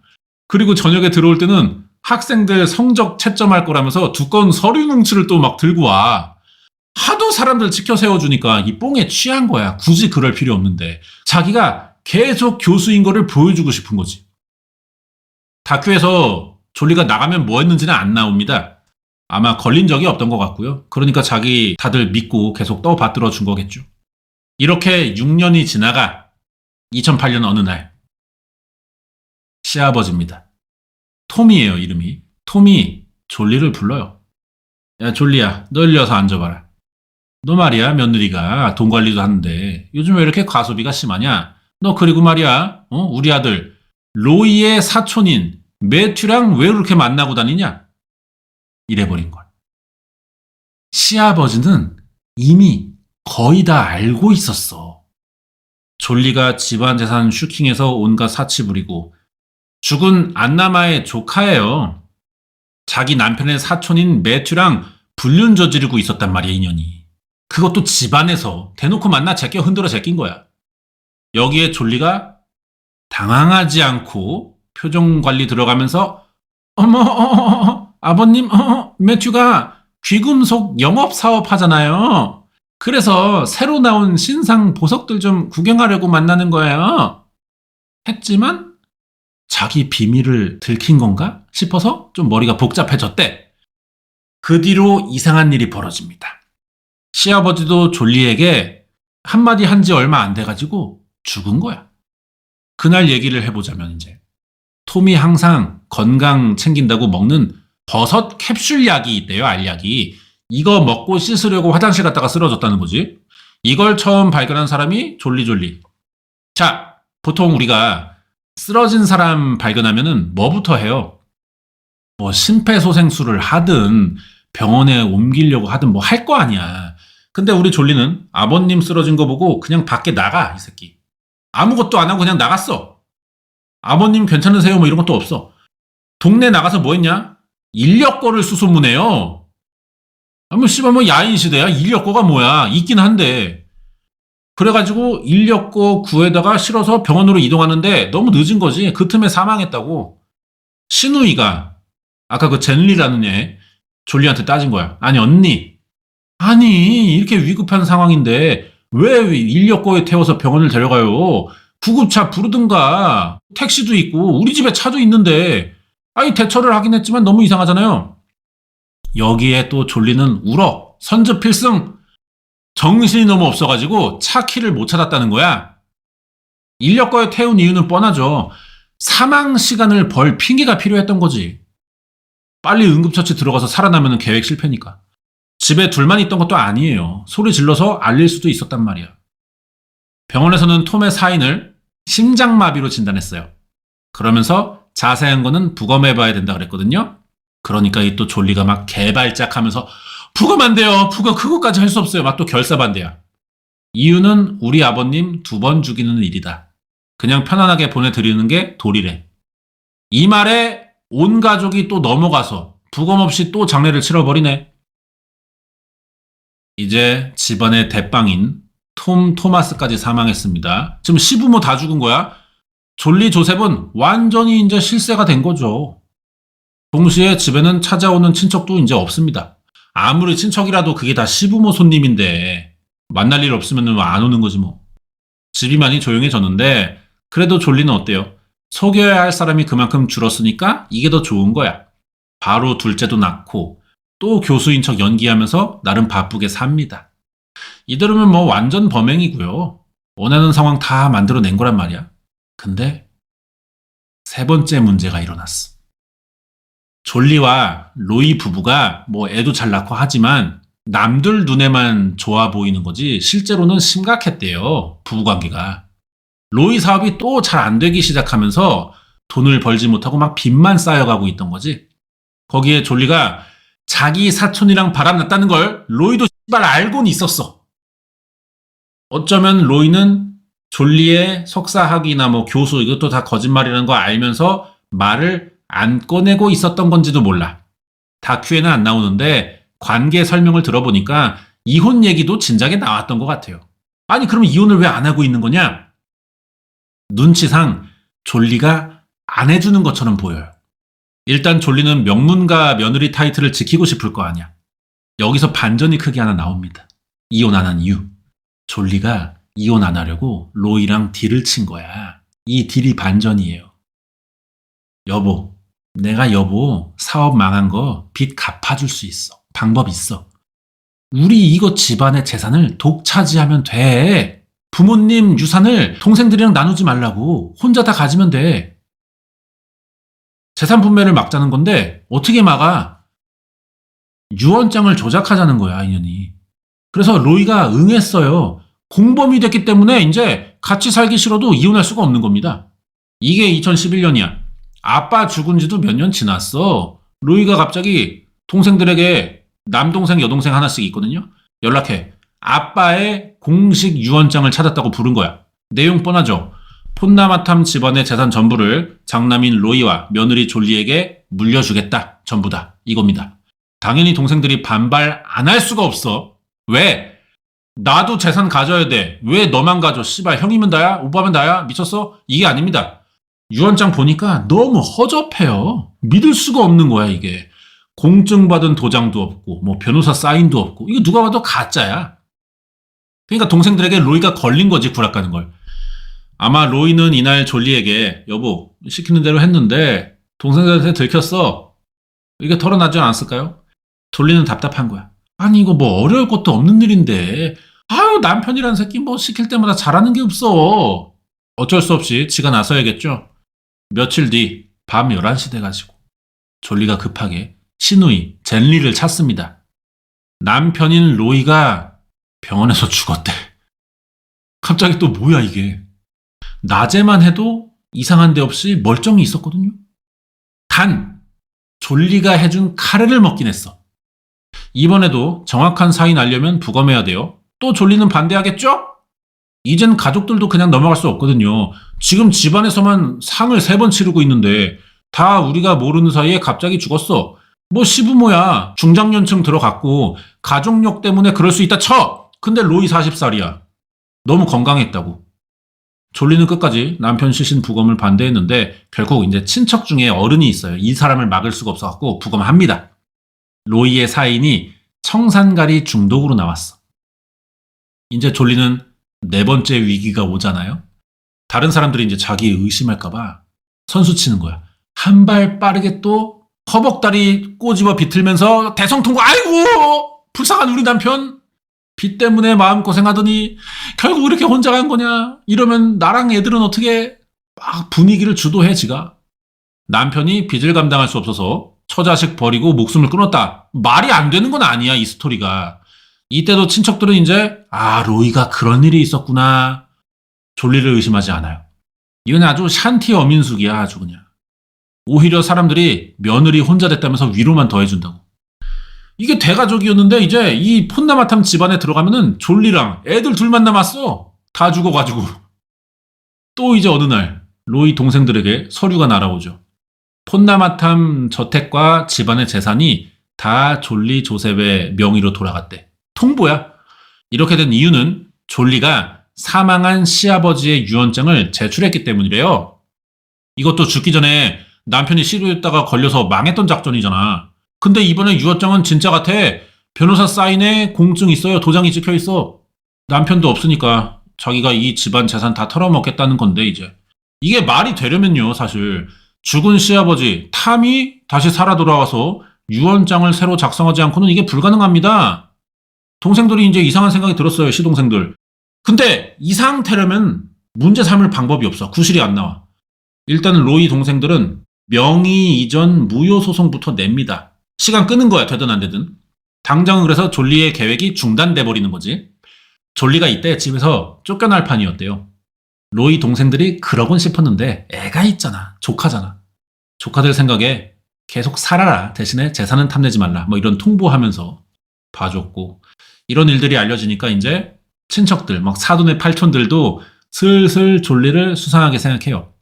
그리고 저녁에 들어올 때는 학생들 성적 채점할 거라면서 두꺼운 서류 뭉치를 또 막 들고 와. 하도 사람들 지켜 세워주니까 이 뽕에 취한 거야. 굳이 그럴 필요 없는데. 자기가 계속 교수인 거를 보여주고 싶은 거지. 다큐에서 졸리가 나가면 뭐 했는지는 안 나옵니다. 아마 걸린 적이 없던 것 같고요. 그러니까 자기 다들 믿고 계속 떠받들어 준 거겠죠. 이렇게 6년이 지나가 2008년 어느 날 시아버지입니다. 톰이에요, 이름이. 톰이 졸리를 불러요. 야, 졸리야, 너 일리 와서 앉아봐라. 너 말이야, 며느리가 돈 관리도 하는데 요즘 왜 이렇게 과소비가 심하냐? 너 그리고 말이야, 우리 아들 로이의 사촌인 매튜랑 왜 그렇게 만나고 다니냐? 이래버린 거야. 시아버지는 이미 거의 다 알고 있었어. 졸리가 집안 재산 슈킹해서 온갖 사치 부리고 죽은 안나마의 조카예요. 자기 남편의 사촌인 매튜랑 불륜 저지르고 있었단 말이야, 인연이. 그것도 집안에서 대놓고 만나 제껴 흔들어 제낀 거야. 여기에 졸리가 당황하지 않고 표정 관리 들어가면서 어머, 아버님, 매튜가 귀금속 영업사업 하잖아요. 그래서 새로 나온 신상 보석들 좀 구경하려고 만나는 거예요. 했지만 자기 비밀을 들킨 건가 싶어서 좀 머리가 복잡해졌대. 그 뒤로 이상한 일이 벌어집니다. 시아버지도 졸리에게 한마디 한 지 얼마 안 돼가지고 죽은 거야. 그날 얘기를 해보자면 이제 톰이 항상 건강 챙긴다고 먹는 버섯 캡슐 약이 있대요, 알약이. 이거 먹고 씻으려고 화장실 갔다가 쓰러졌다는 거지. 이걸 처음 발견한 사람이 졸리. 자, 보통 우리가 쓰러진 사람 발견하면은 뭐부터 해요? 뭐 심폐소생술을 하든 병원에 옮기려고 하든 뭐 할 거 아니야. 근데 우리 졸리는 아버님 쓰러진 거 보고 그냥 밖에 나가, 이 새끼. 아무것도 안 하고 그냥 나갔어. 아버님 괜찮으세요? 뭐 이런 것도 없어. 동네 나가서 뭐 했냐? 인력거를 수소문해요. 뭐 씨발 뭐 야인 시대야. 인력거가 뭐야? 있긴 한데. 그래가지고 인력거 구에다가 실어서 병원으로 이동하는데 너무 늦은 거지. 그 틈에 사망했다고. 신우이가 아까 그 젠리라는 애 졸리한테 따진 거야. 아니 언니. 아니 이렇게 위급한 상황인데 왜 인력거에 태워서 병원을 데려가요? 구급차 부르든가. 택시도 있고 우리 집에 차도 있는데. 아니 대처를 하긴 했지만 너무 이상하잖아요. 여기에 또 졸리는 울어. 선저 필승. 정신이 너무 없어가지고 차 키를 못 찾았다는 거야. 인력거에 태운 이유는 뻔하죠. 사망 시간을 벌 핑계가 필요했던 거지. 빨리 응급처치 들어가서 살아나면 계획 실패니까. 집에 둘만 있던 것도 아니에요. 소리 질러서 알릴 수도 있었단 말이야. 병원에서는 톰의 사인을 심장마비로 진단했어요. 그러면서 자세한 거는 부검해봐야 된다 그랬거든요. 그러니까 이 또 졸리가 막 개발짝하면서 부검 안 돼요. 부검 그거까지 할 수 없어요. 막 또 결사반대야. 이유는 우리 아버님 2번 죽이는 일이다. 그냥 편안하게 보내드리는 게 도리래. 이 말에 온 가족이 또 넘어가서 부검 없이 또 장례를 치러버리네. 이제 집안의 대빵인 토마스까지 사망했습니다. 지금 시부모 다 죽은 거야. 졸리 조셉은 완전히 이제 실세가 된 거죠. 동시에 집에는 찾아오는 친척도 이제 없습니다. 아무리 친척이라도 그게 다 시부모 손님인데 만날 일 없으면 안 오는 거지 뭐. 집이 많이 조용해졌는데 그래도 졸리는 어때요? 속여야 할 사람이 그만큼 줄었으니까 이게 더 좋은 거야. 바로 둘째도 낳고 또 교수인 척 연기하면서 나름 바쁘게 삽니다. 이대로면 뭐 완전 범행이고요. 원하는 상황 다 만들어낸 거란 말이야. 근데 세 번째 문제가 일어났어. 졸리와 로이 부부가 뭐 애도 잘 낳고 하지만 남들 눈에만 좋아 보이는 거지 실제로는 심각했대요. 부부관계가. 로이 사업이 또 잘 안 되기 시작하면서 돈을 벌지 못하고 막 빚만 쌓여가고 있던 거지. 거기에 졸리가 자기 사촌이랑 바람났다는 걸 로이도 씨발 알고는 있었어. 어쩌면 로이는 졸리의 석사학위나 뭐 교수 이것도 다 거짓말이라는 거 알면서 말을 안 꺼내고 있었던 건지도 몰라. 다큐에는 안 나오는데 관계 설명을 들어보니까 이혼 얘기도 진작에 나왔던 것 같아요. 아니 그럼 이혼을 왜 안 하고 있는 거냐? 눈치상 졸리가 안 해주는 것처럼 보여요. 일단 졸리는 명문가 며느리 타이틀을 지키고 싶을 거 아니야. 여기서 반전이 크게 하나 나옵니다. 이혼 안 한 이유. 졸리가 이혼 안 하려고 로이랑 딜을 친 거야. 이 딜이 반전이에요. 여보, 내가 여보 사업 망한 거 빚 갚아줄 수 있어. 방법 있어. 우리 이거 집안의 재산을 독차지하면 돼. 부모님 유산을 동생들이랑 나누지 말라고. 혼자 다 가지면 돼. 재산 분배를 막자는 건데 어떻게 막아? 유언장을 조작하자는 거야, 이년이. 그래서 로이가 응했어요. 공범이 됐기 때문에 이제 같이 살기 싫어도 이혼할 수가 없는 겁니다. 이게 2011년이야. 아빠 죽은 지도 몇 년 지났어. 로이가 갑자기 동생들에게 남동생, 여동생 하나씩 있거든요. 연락해. 아빠의 공식 유언장을 찾았다고 부른 거야. 내용 뻔하죠. 폰나마탐 집안의 재산 전부를 장남인 로이와 며느리 졸리에게 물려주겠다. 전부 다. 이겁니다. 당연히 동생들이 반발 안 할 수가 없어. 왜? 나도 재산 가져야 돼. 왜 너만 가져? 씨발 형이면 나야? 오빠면 나야? 미쳤어? 이게 아닙니다. 유언장 보니까 너무 허접해요. 믿을 수가 없는 거야 이게. 공증받은 도장도 없고 뭐 변호사 사인도 없고 이거 누가 봐도 가짜야. 그러니까 동생들에게 로이가 걸린 거지 구락가는 걸. 아마 로이는 이날 졸리에게 여보 시키는 대로 했는데 동생들한테 들켰어. 이게 털어나지 않았을까요? 졸리는 답답한 거야. 아니 이거 뭐 어려울 것도 없는 일인데 아유 남편이란 새끼 뭐 시킬 때마다 잘하는 게 없어. 어쩔 수 없이 지가 나서야겠죠. 며칠 뒤 밤 11시 돼가지고 졸리가 급하게 시누이 젠리를 찾습니다. 남편인 로이가 병원에서 죽었대. 갑자기 또 뭐야 이게. 낮에만 해도 이상한 데 없이 멀쩡히 있었거든요. 단 졸리가 해준 카레를 먹긴 했어. 이번에도 정확한 사인 알려면 부검해야 돼요. 또 졸리는 반대하겠죠? 이젠 가족들도 그냥 넘어갈 수 없거든요. 지금 집안에서만 상을 3번 치르고 있는데 다 우리가 모르는 사이에 갑자기 죽었어. 뭐 시부모야. 중장년층 들어갔고 가족력 때문에 그럴 수 있다 쳐. 근데 로이 40살이야. 너무 건강했다고. 졸리는 끝까지 남편 시신 부검을 반대했는데 결국 이제 친척 중에 어른이 있어요. 이 사람을 막을 수가 없어갖고 부검합니다. 로이의 사인이 청산가리 중독으로 나왔어. 이제 졸리는 4번째 위기가 오잖아요. 다른 사람들이 이제 자기 의심할까봐 선수 치는 거야. 한 발 빠르게 또 허벅다리 꼬집어 비틀면서 대성통곡. 아이고 불쌍한 우리 남편. 빚 때문에 마음고생하더니 결국 이렇게 혼자 간 거냐. 이러면 나랑 애들은 어떻게. 막 분위기를 주도해 지가. 남편이 빚을 감당할 수 없어서 처자식 버리고 목숨을 끊었다. 말이 안 되는 건 아니야, 이 스토리가. 이때도 친척들은 이제 로이가 그런 일이 있었구나. 졸리를 의심하지 않아요. 이건 아주 샨티 어민숙이야, 아주 그냥. 오히려 사람들이 며느리 혼자 됐다면서 위로만 더해준다고. 이게 대가족이었는데 이제 이 폰나마탐 집안에 들어가면은 졸리랑 애들 둘만 남았어. 다 죽어가지고. 또 이제 어느 날 로이 동생들에게 서류가 날아오죠. 폰나마탐 저택과 집안의 재산이 다 졸리 조셉의 명의로 돌아갔대. 통보야. 이렇게 된 이유는 졸리가 사망한 시아버지의 유언장을 제출했기 때문이래요. 이것도 죽기 전에 남편이 시루했다가 걸려서 망했던 작전이잖아. 근데 이번에 유언장은 진짜 같아. 변호사 사인에 공증 있어요. 도장이 찍혀 있어. 남편도 없으니까 자기가 이 집안 재산 다 털어먹겠다는 건데 이제. 이게 말이 되려면요, 사실. 죽은 시아버지 탐이 다시 살아 돌아와서 유언장을 새로 작성하지 않고는 이게 불가능합니다. 동생들이 이제 이상한 생각이 들었어요, 시동생들. 근데 이 상태라면 문제 삼을 방법이 없어. 구실이 안 나와. 일단 로이 동생들은 명의 이전 무효 소송부터 냅니다. 시간 끄는 거야, 되든 안 되든. 당장은 그래서 졸리의 계획이 중단돼 버리는 거지. 졸리가 이때 집에서 쫓겨날 판이었대요. 로이 동생들이 그러곤 싶었는데 애가 있잖아. 조카잖아. 조카들 생각에 계속 살아라. 대신에 재산은 탐내지 말라. 뭐 이런 통보하면서 봐줬고. 이런 일들이 알려지니까 이제 친척들, 막 사돈의 팔촌들도 슬슬 졸리를 수상하게 생각해요.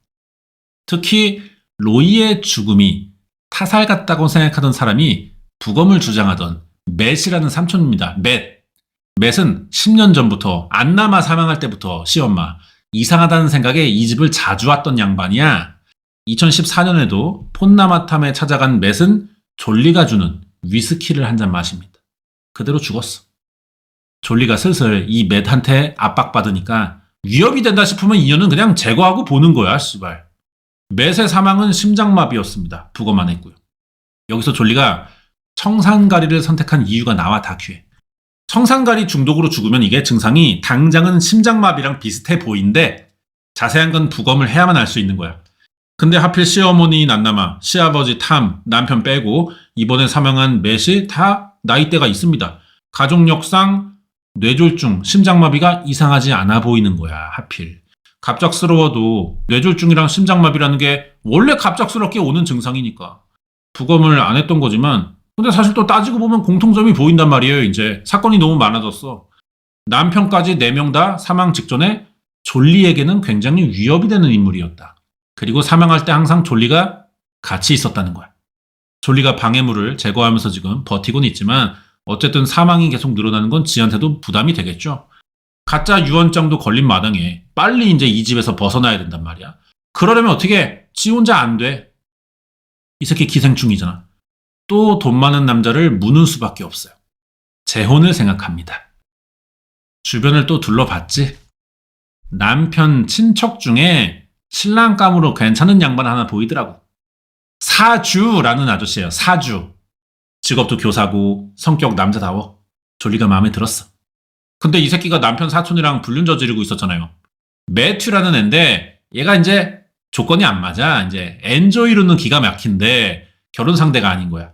특히 로이의 죽음이 타살 같다고 생각하던 사람이 부검을 주장하던 맷이라는 삼촌입니다. 맷은 10년 전부터 안나마 사망할 때부터 시엄마 이상하다는 생각에 이 집을 자주 왔던 양반이야. 2014년에도 폰나마탐에 찾아간 맷은 졸리가 주는 위스키를 한 잔 마십니다. 그대로 죽었어. 졸리가 슬슬 이 맷한테 압박받으니까 위협이 된다 싶으면 인연은 그냥 제거하고 보는 거야, 씨발. 맷의 사망은 심장마비였습니다. 부검 안 했고요. 여기서 졸리가 청산가리를 선택한 이유가 나와 다큐에. 청산가리 중독으로 죽으면 이게 증상이 당장은 심장마비랑 비슷해 보이는데 자세한 건 부검을 해야만 알 수 있는 거야. 근데 하필 시어머니 난나마, 시아버지 탐, 남편 빼고 이번에 사망한 맷이 다 나이대가 있습니다. 가족력상 뇌졸중, 심장마비가 이상하지 않아 보이는 거야, 하필. 갑작스러워도 뇌졸중이랑 심장마비라는 게 원래 갑작스럽게 오는 증상이니까. 부검을 안 했던 거지만 근데 사실 또 따지고 보면 공통점이 보인단 말이에요, 이제. 사건이 너무 많아졌어. 남편까지 4명 다 사망 직전에 졸리에게는 굉장히 위협이 되는 인물이었다. 그리고 사망할 때 항상 졸리가 같이 있었다는 거야. 졸리가 방해물을 제거하면서 지금 버티고는 있지만 어쨌든 사망이 계속 늘어나는 건 지한테도 부담이 되겠죠. 가짜 유언장도 걸린 마당에 빨리 이제 이 집에서 벗어나야 된단 말이야. 그러려면 어떻게 해? 지 혼자 안 돼. 이 새끼 기생충이잖아. 또 돈 많은 남자를 무는 수밖에 없어요. 재혼을 생각합니다. 주변을 또 둘러봤지. 남편 친척 중에 신랑감으로 괜찮은 양반 하나 보이더라고. 사주라는 아저씨예요. 사주. 직업도 교사고 성격 남자다워. 졸리가 마음에 들었어. 근데 이 새끼가 남편 사촌이랑 불륜 저지르고 있었잖아요. 매튜라는 앤데 얘가 이제 조건이 안 맞아. 이제 엔조이로는 기가 막힌데 결혼 상대가 아닌 거야.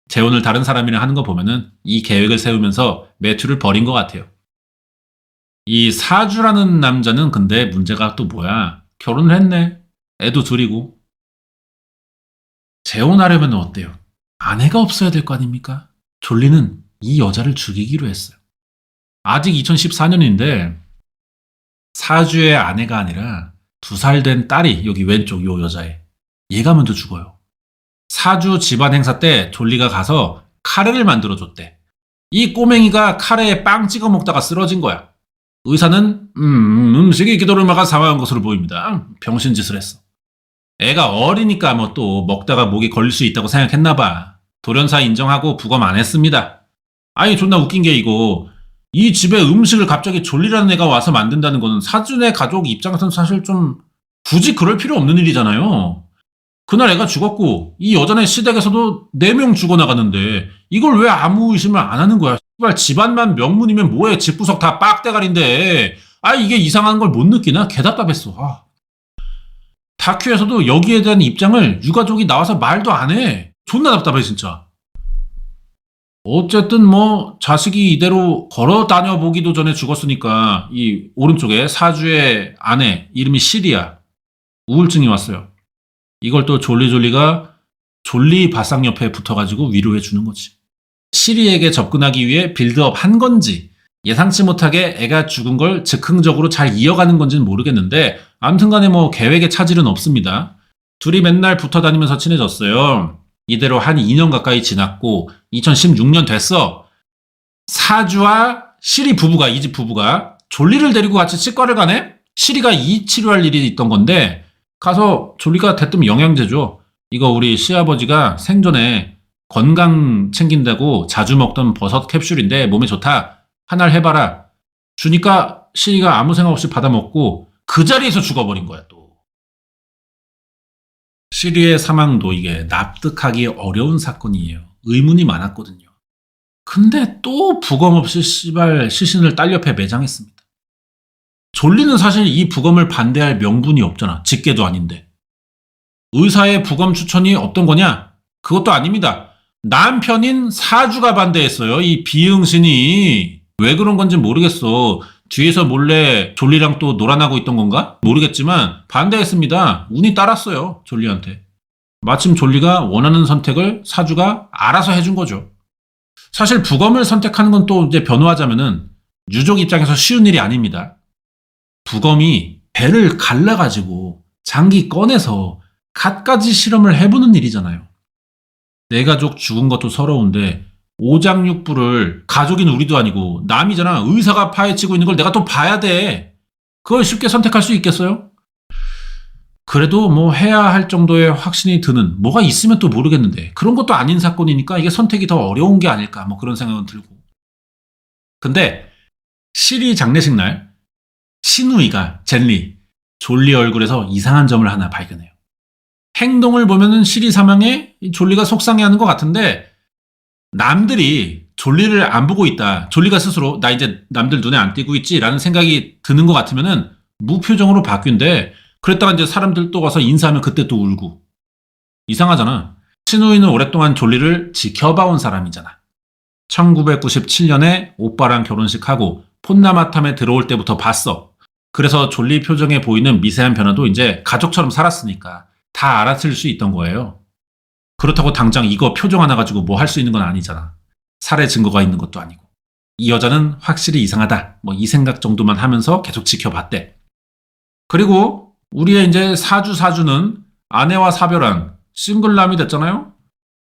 재혼을 다른 사람이랑 하는 거 보면은 이 계획을 세우면서 매튜를 버린 것 같아요. 이 사주라는 남자는 근데 문제가 또 뭐야? 결혼을 했네. 애도 둘이고. 재혼하려면 어때요? 아내가 없어야 될 거 아닙니까? 졸리는 이 여자를 죽이기로 했어요. 아직 2014년인데 사주의 아내가 아니라 2살 된 딸이 여기 왼쪽 요 여자애. 얘가 먼저 죽어요. 사주 집안 행사 때 졸리가 가서 카레를 만들어줬대. 이 꼬맹이가 카레에 빵 찍어 먹다가 쓰러진 거야. 의사는 음식이 기도를 막아 사망한 것으로 보입니다. 병신짓을 했어. 애가 어리니까 뭐 또 먹다가 목에 걸릴 수 있다고 생각했나 봐. 돌연사 인정하고 부검 안 했습니다. 아니 존나 웃긴 게 이거 이 집에 음식을 갑자기 졸리라는 애가 와서 만든다는 거는 사준의 가족 입장에서는 사실 좀 굳이 그럴 필요 없는 일이잖아요. 그날 애가 죽었고 이 여자네 시댁에서도 4명 죽어나가는데 이걸 왜 아무 의심을 안 하는 거야. 씨발 집안만 명문이면 뭐해. 집구석 다 빡대가리인데 이게 이상한 걸 못 느끼나? 개답답했어. 다큐에서도 여기에 대한 입장을 유가족이 나와서 말도 안 해. 존나 답답해 진짜. 어쨌든 뭐 자식이 이대로 걸어 다녀 보기도 전에 죽었으니까 이 오른쪽에 사주의 아내 이름이 시리아 우울증이 왔어요. 이걸 또 졸리가 졸리 바싹 옆에 붙어가지고 위로해 주는 거지. 시리에게 접근하기 위해 빌드업 한 건지 예상치 못하게 애가 죽은 걸 즉흥적으로 잘 이어가는 건지는 모르겠는데 아무튼 간에 뭐 계획에 차질은 없습니다. 둘이 맨날 붙어 다니면서 친해졌어요. 이대로 한 2년 가까이 지났고 2016년 됐어. 사주와 시리 부부가 이 집 부부가 졸리를 데리고 같이 치과를 가네? 시리가 이 치료할 일이 있던 건데 가서 졸리가 대뜸 영양제 줘. 이거 우리 시아버지가 생전에 건강 챙긴다고 자주 먹던 버섯 캡슐인데 몸에 좋다. 하나를 해봐라. 주니까 시리가 아무 생각 없이 받아 먹고 그 자리에서 죽어버린 거야 또. 시리의 사망도 이게 납득하기 어려운 사건이에요. 의문이 많았거든요. 근데 또 부검 없이 씨발 시신을 딸 옆에 매장했습니다. 졸리는 사실 이 부검을 반대할 명분이 없잖아. 직계도 아닌데. 의사의 부검 추천이 어떤 거냐? 그것도 아닙니다. 남편인 사주가 반대했어요. 이 비응신이. 왜 그런 건지 모르겠어. 뒤에서 몰래 졸리랑 또 놀아나고 있던 건가? 모르겠지만 반대했습니다. 운이 따랐어요. 졸리한테. 마침 졸리가 원하는 선택을 사주가 알아서 해준 거죠. 사실 부검을 선택하는 건 또 이제 변호하자면은 유족 입장에서 쉬운 일이 아닙니다. 부검이 배를 갈라가지고 장기 꺼내서 갖가지 실험을 해보는 일이잖아요. 내 가족 죽은 것도 서러운데 오장육부를 가족인 우리도 아니고 남이잖아. 의사가 파헤치고 있는 걸 내가 또 봐야 돼. 그걸 쉽게 선택할 수 있겠어요? 그래도 뭐 해야 할 정도의 확신이 드는 뭐가 있으면 또 모르겠는데 그런 것도 아닌 사건이니까 이게 선택이 더 어려운 게 아닐까 뭐 그런 생각은 들고. 근데 시리 장례식 날 신우이가 젠리 졸리 얼굴에서 이상한 점을 하나 발견해요. 행동을 보면은 시리 사망에 졸리가 속상해하는 것 같은데 남들이 졸리를 안 보고 있다. 졸리가 스스로 나 이제 남들 눈에 안 띄고 있지라는 생각이 드는 것 같으면은 무표정으로 바뀐대. 그랬다가 이제 사람들 또 와서 인사하면 그때 또 울고. 이상하잖아. 신우이는 오랫동안 졸리를 지켜봐온 사람이잖아. 1997년에 오빠랑 결혼식하고 폰나마탐에 들어올 때부터 봤어. 그래서 졸리 표정에 보이는 미세한 변화도 이제 가족처럼 살았으니까 다 알아챌 수 있던 거예요. 그렇다고 당장 이거 표정 하나 가지고 뭐 할 수 있는 건 아니잖아. 살해 증거가 있는 것도 아니고. 이 여자는 확실히 이상하다. 뭐 이 생각 정도만 하면서 계속 지켜봤대. 그리고 우리의 이제 사주는 아내와 사별한 싱글남이 됐잖아요.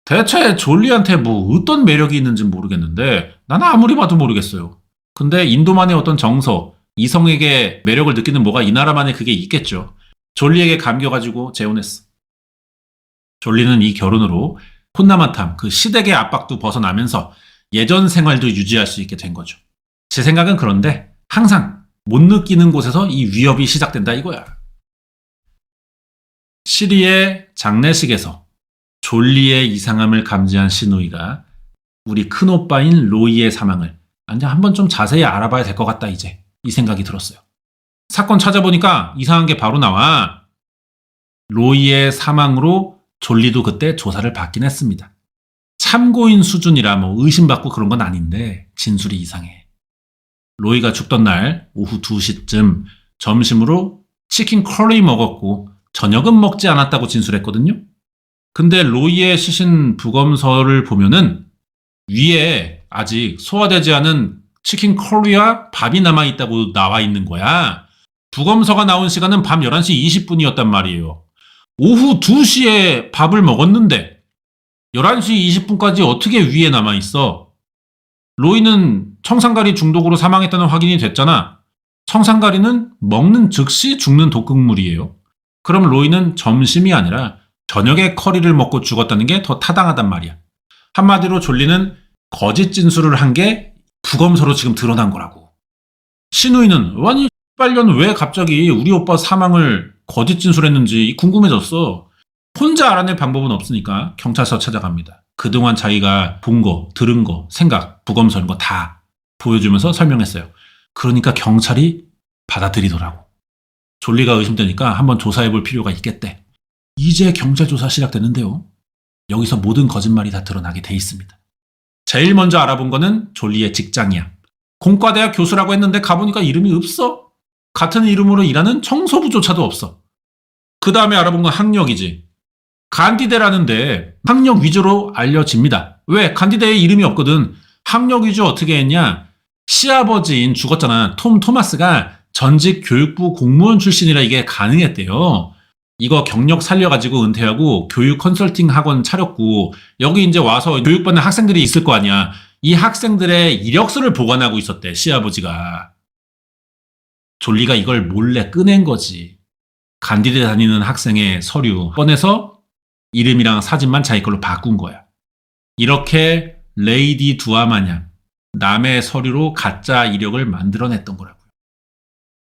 대체 졸리한테 뭐 어떤 매력이 있는지 모르겠는데 나는 아무리 봐도 모르겠어요. 근데 인도만의 어떤 정서, 이성에게 매력을 느끼는 뭐가 이 나라만에 그게 있겠죠. 졸리에게 감겨가지고 재혼했어. 졸리는 이 결혼으로 폰나마탐 그 시댁의 압박도 벗어나면서 예전 생활도 유지할 수 있게 된 거죠. 제 생각은 그런데 항상 못 느끼는 곳에서 이 위협이 시작된다 이거야. 시리의 장례식에서 졸리의 이상함을 감지한 신우이가 우리 큰오빠인 로이의 사망을 한번 좀 자세히 알아봐야 될 것 같다 이제 이 생각이 들었어요. 사건 찾아보니까 이상한 게 바로 나와. 로이의 사망으로 졸리도 그때 조사를 받긴 했습니다. 참고인 수준이라 뭐 의심받고 그런 건 아닌데 진술이 이상해. 로이가 죽던 날 오후 2시쯤 점심으로 치킨 커리 먹었고 저녁은 먹지 않았다고 진술했거든요. 근데 로이의 시신 부검서를 보면은 위에 아직 소화되지 않은 치킨 커리와 밥이 남아있다고 나와 있는 거야. 부검서가 나온 시간은 밤 11시 20분이었단 말이에요. 오후 2시에 밥을 먹었는데 11시 20분까지 어떻게 위에 남아있어? 로이는 청산가리 중독으로 사망했다는 확인이 됐잖아. 청산가리는 먹는 즉시 죽는 독극물이에요. 그럼 로이는 점심이 아니라 저녁에 커리를 먹고 죽었다는 게 더 타당하단 말이야. 한마디로 졸리는 거짓 진술을 한 게 부검서로 지금 드러난 거라고. 신우이는 아니 빨년 왜 갑자기 우리 오빠 사망을 거짓 진술했는지 궁금해졌어. 혼자 알아낼 방법은 없으니까 경찰서 찾아갑니다. 그동안 자기가 본 거, 들은 거, 생각, 부검서 이런 거 다 보여주면서 설명했어요. 그러니까 경찰이 받아들이더라고. 졸리가 의심되니까 한번 조사해볼 필요가 있겠대. 이제 경찰조사 시작되는데요. 여기서 모든 거짓말이 다 드러나게 돼 있습니다. 제일 먼저 알아본 거는 졸리의 직장이야. 공과대학 교수라고 했는데 가보니까 이름이 없어. 같은 이름으로 일하는 청소부조차도 없어. 그 다음에 알아본 건 학력이지. 간디대라는데 학력 위주로 알려집니다. 왜? 간디대에 이름이 없거든. 학력 위주 어떻게 했냐? 시아버지인 죽었잖아. 톰 토마스가 전직 교육부 공무원 출신이라 이게 가능했대요. 이거 경력 살려가지고 은퇴하고 교육 컨설팅 학원 차렸고 여기 이제 와서 교육받는 학생들이 있을 거 아니야. 이 학생들의 이력서를 보관하고 있었대, 시아버지가. 졸리가 이걸 몰래 꺼낸 거지. 간디대 다니는 학생의 서류 꺼내서 이름이랑 사진만 자기 걸로 바꾼 거야. 이렇게 레이디 두아 마냥 남의 서류로 가짜 이력을 만들어냈던 거라고요.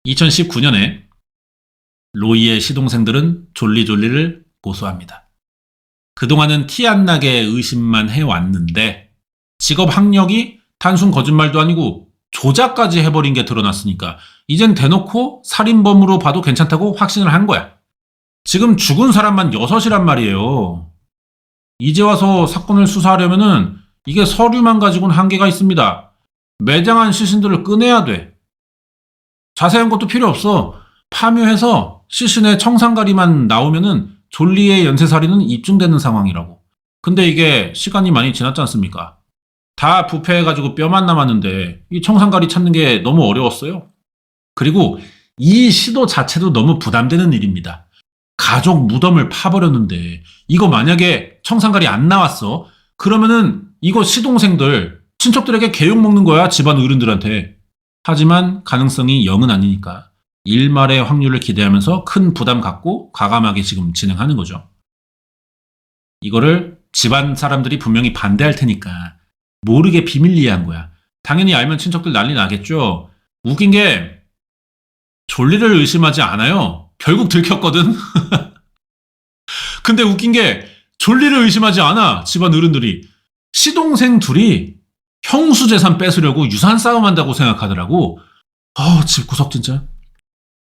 2019년에 로이의 시동생들은 졸리를 고소합니다. 그동안은 티 안 나게 의심만 해왔는데 직업 학력이 단순 거짓말도 아니고 조작까지 해버린 게 드러났으니까 이젠 대놓고 살인범으로 봐도 괜찮다고 확신을 한 거야. 지금 죽은 사람만 6이란 말이에요. 이제 와서 사건을 수사하려면은 이게 서류만 가지고는 한계가 있습니다. 매장한 시신들을 꺼내야 돼. 자세한 것도 필요 없어. 파묘해서 시신의 청산가리만 나오면은 졸리의 연쇄살인은 입증되는 상황이라고. 근데 이게 시간이 많이 지났지 않습니까? 다 부패해가지고 뼈만 남았는데 이 청산가리 찾는 게 너무 어려웠어요. 그리고 이 시도 자체도 너무 부담되는 일입니다. 가족 무덤을 파버렸는데 이거 만약에 청산가리 안 나왔어? 그러면은 이거 시동생들, 친척들에게 개욕 먹는 거야, 집안 어른들한테. 하지만 가능성이 0은 아니니까 일말의 확률을 기대하면서 큰 부담 갖고 과감하게 지금 진행하는 거죠. 이거를 집안 사람들이 분명히 반대할 테니까 모르게 비밀리에 한 거야. 당연히 알면 친척들 난리 나겠죠. 웃긴 게 졸리를 의심하지 않아요. 결국 들켰거든. 근데 웃긴 게 졸리를 의심하지 않아. 집안 어른들이. 시동생 둘이 형수 재산 뺏으려고 유산 싸움한다고 생각하더라고. 집구석 진짜.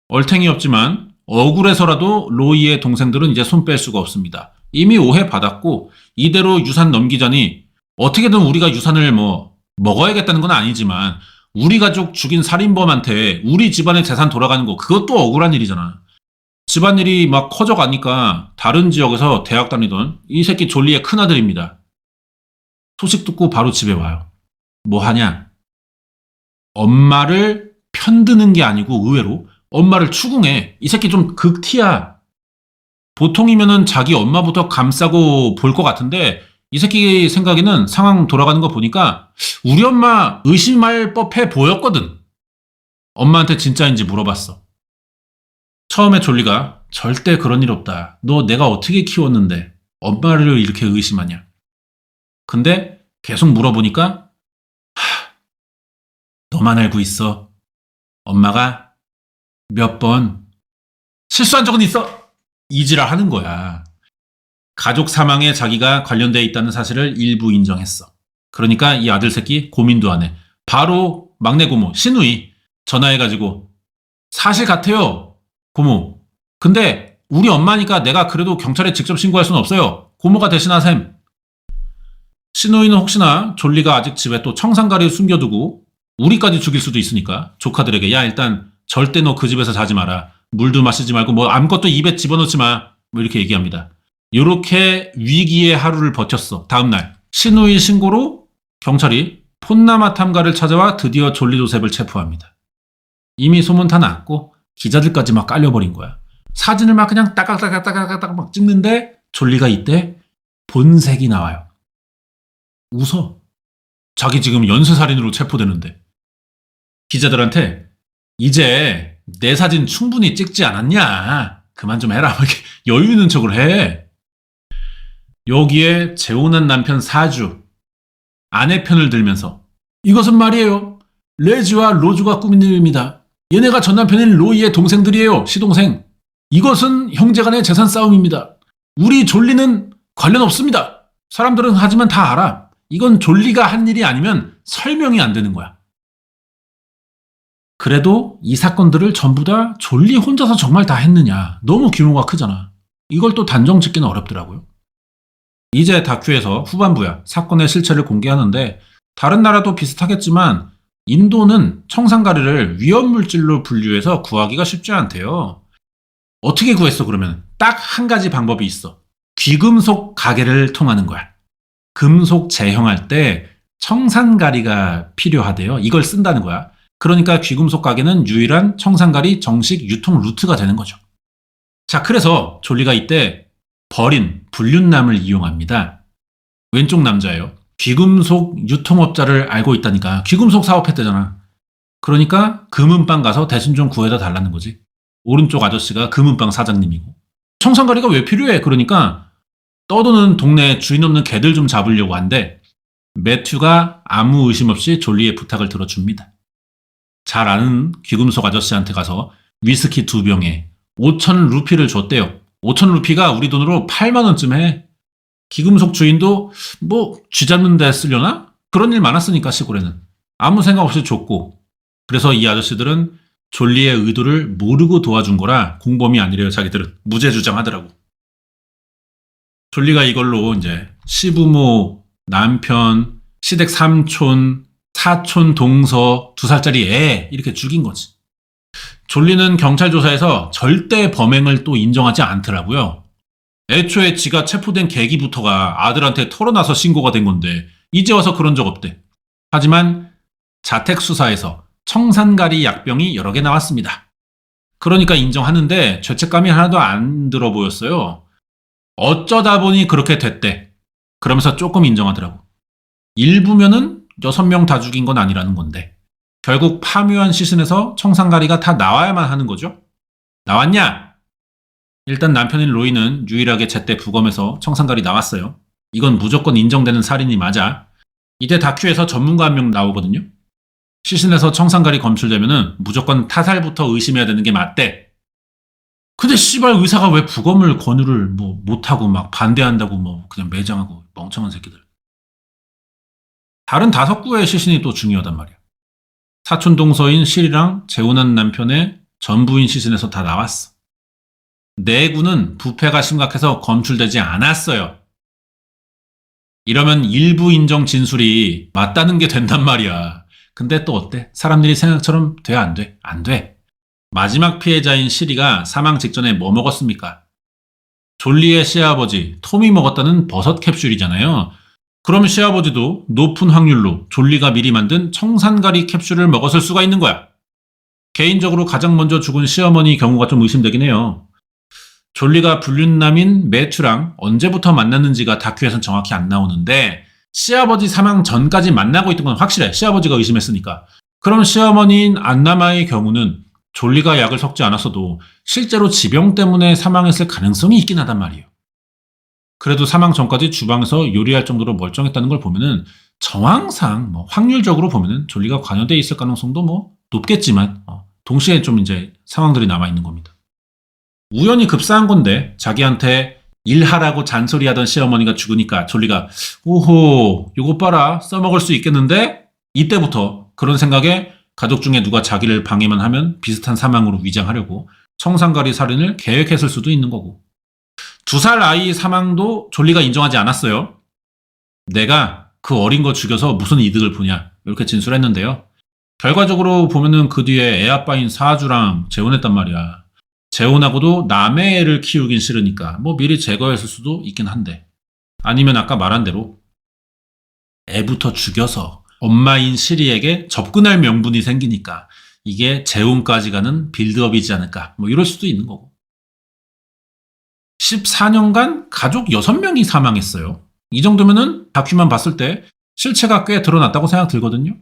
얼탱이 없지만 억울해서라도 로이의 동생들은 이제 손 뺄 수가 없습니다. 이미 오해받았고 이대로 유산 넘기자니 어떻게든 우리가 유산을 먹어야겠다는 건 아니지만 우리 가족 죽인 살인범한테 우리 집안의 재산 돌아가는 거 그것도 억울한 일이잖아. 집안일이 막 커져가니까 다른 지역에서 대학 다니던 이 새끼 졸리의 큰아들입니다. 소식 듣고 바로 집에 와요. 뭐 하냐? 엄마를 편드는 게 아니고 의외로 엄마를 추궁해. 이 새끼 좀 극티야. 보통이면은 자기 엄마부터 감싸고 볼 것 같은데 이 새끼 생각에는 상황 돌아가는 거 보니까 우리 엄마 의심할 법해 보였거든. 엄마한테 진짜인지 물어봤어. 처음에 졸리가 절대 그런 일 없다. 너 내가 어떻게 키웠는데 엄마를 이렇게 의심하냐. 근데 계속 물어보니까 너만 알고 있어. 엄마가 몇 번 실수한 적은 있어. 이지랄 하는 거야. 가족 사망에 자기가 관련돼 있다는 사실을 일부 인정했어. 그러니까 이 아들 새끼 고민도 안 해. 바로 막내 고모 신우이 전화해가지고 사실 같아요. 고모. 근데 우리 엄마니까 내가 그래도 경찰에 직접 신고할 수는 없어요. 고모가 대신하셈. 신우이는 혹시나 졸리가 아직 집에 또 청산가리를 숨겨두고 우리까지 죽일 수도 있으니까 조카들에게 야 일단 절대 너 그 집에서 자지 마라. 물도 마시지 말고 아무것도 입에 집어넣지 마. 이렇게 얘기합니다. 이렇게 위기의 하루를 버텼어. 다음날 신우이 신고로 경찰이 폰나마 탐가를 찾아와 드디어 졸리 조셉을 체포합니다. 이미 소문 다 났고 기자들까지 막 깔려버린 거야. 사진을 막 그냥 따깍따깍따깍따깍 막 찍는데 졸리가 이때 본색이 나와요. 웃어. 자기 지금 연쇄살인으로 체포되는데. 기자들한테 이제 내 사진 충분히 찍지 않았냐. 그만 좀 해라. 이렇게 여유 있는 척을 해. 여기에 재혼한 남편 사주. 아내 편을 들면서 이것은 말이에요. 레지와 로즈가 꾸민 일입니다. 얘네가 전 남편인 로이의 동생들이에요. 시동생. 이것은 형제간의 재산 싸움입니다. 우리 졸리는 관련 없습니다. 사람들은 하지만 다 알아. 이건 졸리가 한 일이 아니면 설명이 안 되는 거야. 그래도 이 사건들을 전부 다 졸리 혼자서 정말 다 했느냐. 너무 규모가 크잖아. 이걸 또 단정 짓기는 어렵더라고요. 이제 다큐에서 후반부야 사건의 실체를 공개하는데 다른 나라도 비슷하겠지만 인도는 청산가리를 위험물질로 분류해서 구하기가 쉽지 않대요. 어떻게 구했어 그러면? 딱 한 가지 방법이 있어. 귀금속 가게를 통하는 거야. 금속 재형할 때 청산가리가 필요하대요. 이걸 쓴다는 거야. 그러니까 귀금속 가게는 유일한 청산가리 정식 유통 루트가 되는 거죠. 자, 그래서 졸리가 이때 버린 불륜남을 이용합니다. 왼쪽 남자예요. 귀금속 유통업자를 알고 있다니까. 귀금속 사업했대잖아. 그러니까 금은방 가서 대신 좀 구해다 달라는 거지. 오른쪽 아저씨가 금은방 사장님이고. 청산가리가 왜 필요해? 그러니까 떠도는 동네 주인 없는 개들 좀 잡으려고 한대. 매튜가 아무 의심 없이 졸리의 부탁을 들어줍니다. 잘 아는 귀금속 아저씨한테 가서 위스키 2병에 5,000 루피를 줬대요. 5,000 루피가 우리 돈으로 8만 원쯤 해. 귀금속 주인도 뭐 쥐잡는 데 쓰려나? 그런 일 많았으니까 시골에는. 아무 생각 없이 줬고. 그래서 이 아저씨들은 졸리의 의도를 모르고 도와준 거라 공범이 아니래요. 자기들은. 무죄 주장하더라고. 졸리가 이걸로 이제 시부모, 남편, 시댁 삼촌, 사촌 동서, 2살짜리 애 이렇게 죽인 거지. 졸리는 경찰 조사에서 절대 범행을 또 인정하지 않더라고요. 애초에 지가 체포된 계기부터가 아들한테 털어놔서 신고가 된 건데 이제 와서 그런 적 없대. 하지만 자택 수사에서 청산가리 약병이 여러 개 나왔습니다. 그러니까 인정하는데 죄책감이 하나도 안 들어 보였어요. 어쩌다 보니 그렇게 됐대. 그러면서 조금 인정하더라고. 일부면은 6명 다 죽인 건 아니라는 건데 결국 파묘한 시신에서 청산가리가 다 나와야만 하는 거죠. 나왔냐? 일단 남편인 로이는 유일하게 제때 부검해서 청산가리 나왔어요. 이건 무조건 인정되는 살인이 맞아. 이때 다큐에서 전문가 한 명 나오거든요. 시신에서 청산가리 검출되면은 무조건 타살부터 의심해야 되는 게 맞대. 근데 씨발 의사가 왜 부검을 권유를 뭐 못하고 막 반대한다고 뭐 그냥 매장하고 멍청한 새끼들. 다른 5구의 시신이 또 중요하단 말이야. 사촌 동서인 실이랑 재혼한 남편의 전부인 시신에서 다 나왔어. 4구는 부패가 심각해서 검출되지 않았어요. 이러면 일부 인정 진술이 맞다는 게 된단 말이야. 근데 또 어때? 사람들이 생각처럼 돼, 안 돼? 안 돼. 마지막 피해자인 시리가 사망 직전에 뭐 먹었습니까? 졸리의 시아버지 톰이 먹었다는 버섯 캡슐이잖아요. 그럼 시아버지도 높은 확률로 졸리가 미리 만든 청산가리 캡슐을 먹었을 수가 있는 거야. 개인적으로 가장 먼저 죽은 시어머니 경우가 좀 의심되긴 해요. 졸리가 불륜남인 매튜랑 언제부터 만났는지가 다큐에선 정확히 안 나오는데 시아버지 사망 전까지 만나고 있던 건 확실해. 시아버지가 의심했으니까. 그럼 시어머니인 안나마의 경우는 졸리가 약을 섞지 않았어도 실제로 지병 때문에 사망했을 가능성이 있긴 하단 말이에요. 그래도 사망 전까지 주방에서 요리할 정도로 멀쩡했다는 걸 보면은 정황상 확률적으로 보면은 졸리가 관여돼 있을 가능성도 높겠지만 동시에 좀 이제 상황들이 남아 있는 겁니다. 우연히 급사한 건데 자기한테 일하라고 잔소리하던 시어머니가 죽으니까 졸리가 오호 요거 봐라 써먹을 수 있겠는데 이때부터 그런 생각에 가족 중에 누가 자기를 방해만 하면 비슷한 사망으로 위장하려고 청산가리 살인을 계획했을 수도 있는 거고 2살 아이 사망도 졸리가 인정하지 않았어요. 내가 그 어린 거 죽여서 무슨 이득을 보냐 이렇게 진술했는데요. 결과적으로 보면은 그 뒤에 애 아빠인 사주랑 재혼했단 말이야. 재혼하고도 남의 애를 키우긴 싫으니까 미리 제거했을 수도 있긴 한데 아니면 아까 말한 대로 애부터 죽여서 엄마인 시리에게 접근할 명분이 생기니까 이게 재혼까지 가는 빌드업이지 않을까 이럴 수도 있는 거고 14년간 가족 6명이 사망했어요. 이 정도면은 다큐만 봤을 때 실체가 꽤 드러났다고 생각 들거든요.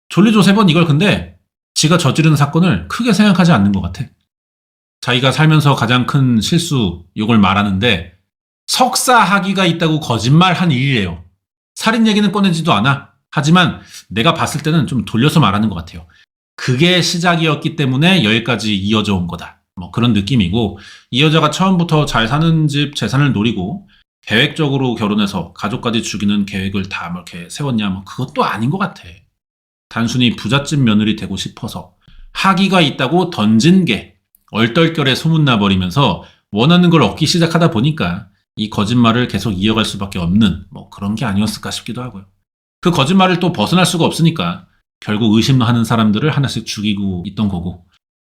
졸리 조셉은 이걸 근데 지가 저지른 사건을 크게 생각하지 않는 것 같아. 자기가 살면서 가장 큰 실수 이걸 말하는데 석사 학위가 있다고 거짓말한 일이래요. 살인 얘기는 꺼내지도 않아. 하지만 내가 봤을 때는 좀 돌려서 말하는 것 같아요. 그게 시작이었기 때문에 여기까지 이어져 온 거다. 그런 느낌이고 이 여자가 처음부터 잘 사는 집 재산을 노리고 계획적으로 결혼해서 가족까지 죽이는 계획을 다 이렇게 세웠냐 그것도 아닌 것 같아. 단순히 부잣집 며느리 되고 싶어서 학위가 있다고 던진 게 얼떨결에 소문나 버리면서 원하는 걸 얻기 시작하다 보니까 이 거짓말을 계속 이어갈 수밖에 없는 뭐 그런 게 아니었을까 싶기도 하고요. 그 거짓말을 또 벗어날 수가 없으니까 결국 의심하는 사람들을 하나씩 죽이고 있던 거고,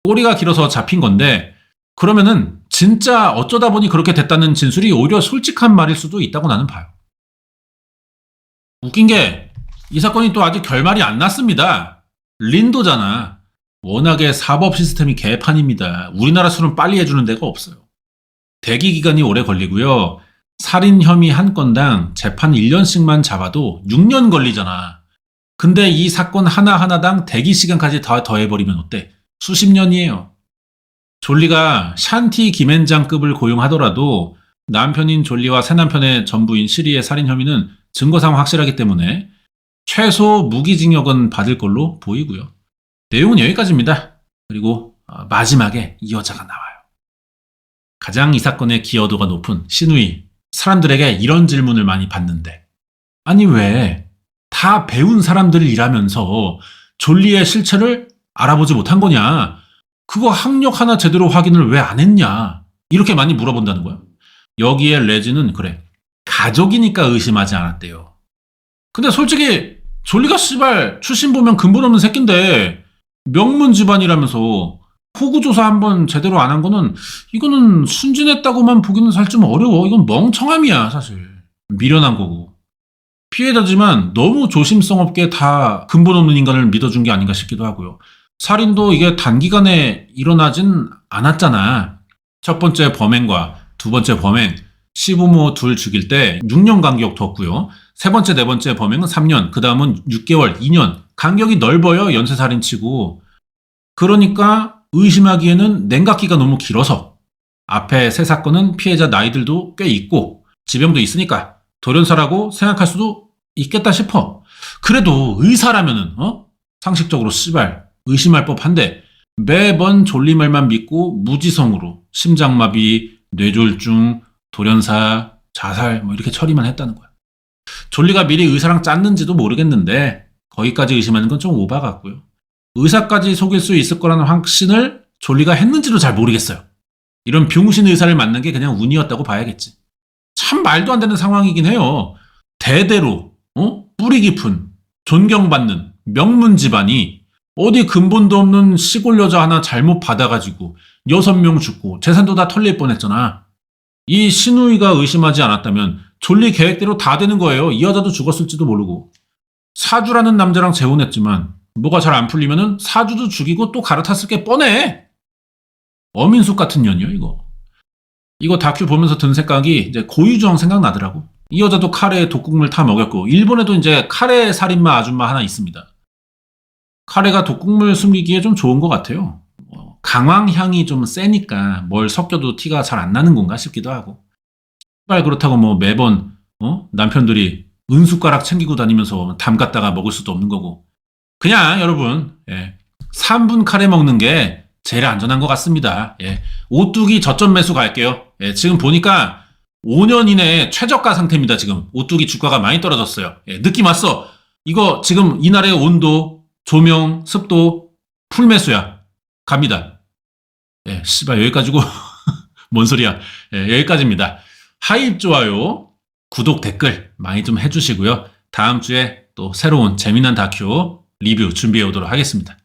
꼬리가 길어서 잡힌 건데, 그러면은 진짜 어쩌다 보니 그렇게 됐다는 진술이 오히려 솔직한 말일 수도 있다고 나는 봐요. 웃긴 게 이 사건이 또 아직 결말이 안 났습니다. 린도잖아. 워낙에 사법 시스템이 개판입니다. 우리나라 수는 빨리 해주는 데가 없어요. 대기 기간이 오래 걸리고요. 살인 혐의 한 건당 재판 1년씩만 잡아도 6년 걸리잖아. 근데 이 사건 하나하나당 대기 시간까지 다 더해버리면 어때? 수십 년이에요. 졸리가 샨티 김앤장급을 고용하더라도 남편인 졸리와 새남편의 전부인 시리의 살인 혐의는 증거상 확실하기 때문에 최소 무기징역은 받을 걸로 보이고요. 내용은 여기까지입니다. 그리고 마지막에 이 여자가 나와요. 가장 이 사건의 기여도가 높은 신우이. 사람들에게 이런 질문을 많이 받는데, 아니 왜 다 배운 사람들이라면서 졸리의 실체를 알아보지 못한 거냐? 그거 학력 하나 제대로 확인을 왜 안 했냐? 이렇게 많이 물어본다는 거야. 여기에 레지는 그래, 가족이니까 의심하지 않았대요. 근데 솔직히 졸리가 씨발 출신 보면 근본 없는 새끼인데 명문 집안이라면서 호구조사 한번 제대로 안 한 거는, 이거는 순진했다고만 보기는 사실 좀 어려워. 이건 멍청함이야 사실. 미련한 거고. 피해자지만 너무 조심성 없게 다 근본 없는 인간을 믿어준 게 아닌가 싶기도 하고요. 살인도 이게 단기간에 일어나진 않았잖아. 첫 번째 범행과 두 번째 범행, 시부모 둘 죽일 때 6년 간격 뒀고요. 세 번째, 네 번째 범행은 3년, 그 다음은 6개월, 2년. 간격이 넓어요, 연쇄살인치고. 그러니까 의심하기에는 냉각기가 너무 길어서, 앞에 세 사건은 피해자 나이들도 꽤 있고 지병도 있으니까 돌연사라고 생각할 수도 있겠다 싶어. 그래도 의사라면은 상식적으로 씨발 의심할 법한데 매번 졸리 말만 믿고 무지성으로 심장마비, 뇌졸중, 돌연사, 자살 뭐 이렇게 처리만 했다는 거야. 졸리가 미리 의사랑 짰는지도 모르겠는데 거기까지 의심하는 건 좀 오바 같고요. 의사까지 속일 수 있을 거라는 확신을 졸리가 했는지도 잘 모르겠어요. 이런 병신 의사를 만난 게 그냥 운이었다고 봐야겠지. 참 말도 안 되는 상황이긴 해요. 대대로 뿌리 깊은 존경받는 명문 집안이 어디 근본도 없는 시골 여자 하나 잘못 받아가지고 6명 죽고 재산도 다 털릴 뻔했잖아. 이 신우이가 의심하지 않았다면 졸리 계획대로 다 되는 거예요. 이 여자도 죽었을지도 모르고. 사주라는 남자랑 재혼했지만 뭐가 잘 안 풀리면은 사주도 죽이고 또 갈아탔을 게 뻔해. 어민숙 같은 년이요 이거. 이거 다큐 보면서 든 생각이 이제 고유정 생각나더라고. 이 여자도 카레에 독국물 타 먹였고, 일본에도 이제 카레 살인마 아줌마 하나 있습니다. 카레가 독국물 숨기기에 좀 좋은 것 같아요. 강황향이 좀 세니까 뭘 섞여도 티가 잘 안 나는 건가 싶기도 하고. 그렇다고 뭐 매번 남편들이 은숟가락 챙기고 다니면서 담갔다가 먹을 수도 없는 거고. 그냥 여러분 3분 카레 먹는 게 제일 안전한 것 같습니다. 오뚜기 저점 매수 갈게요. 지금 보니까 5년 이내에 최저가 상태입니다. 지금 오뚜기 주가가 많이 떨어졌어요. 느낌 왔어. 이거 지금 이날의 온도, 조명, 습도 풀 매수야. 갑니다. 씨발 여기까지고 뭔 소리야. 여기까지입니다. 하입, 좋아요, 구독, 댓글 많이 좀 해주시고요. 다음 주에 또 새로운 재미난 다큐 리뷰 준비해 오도록 하겠습니다.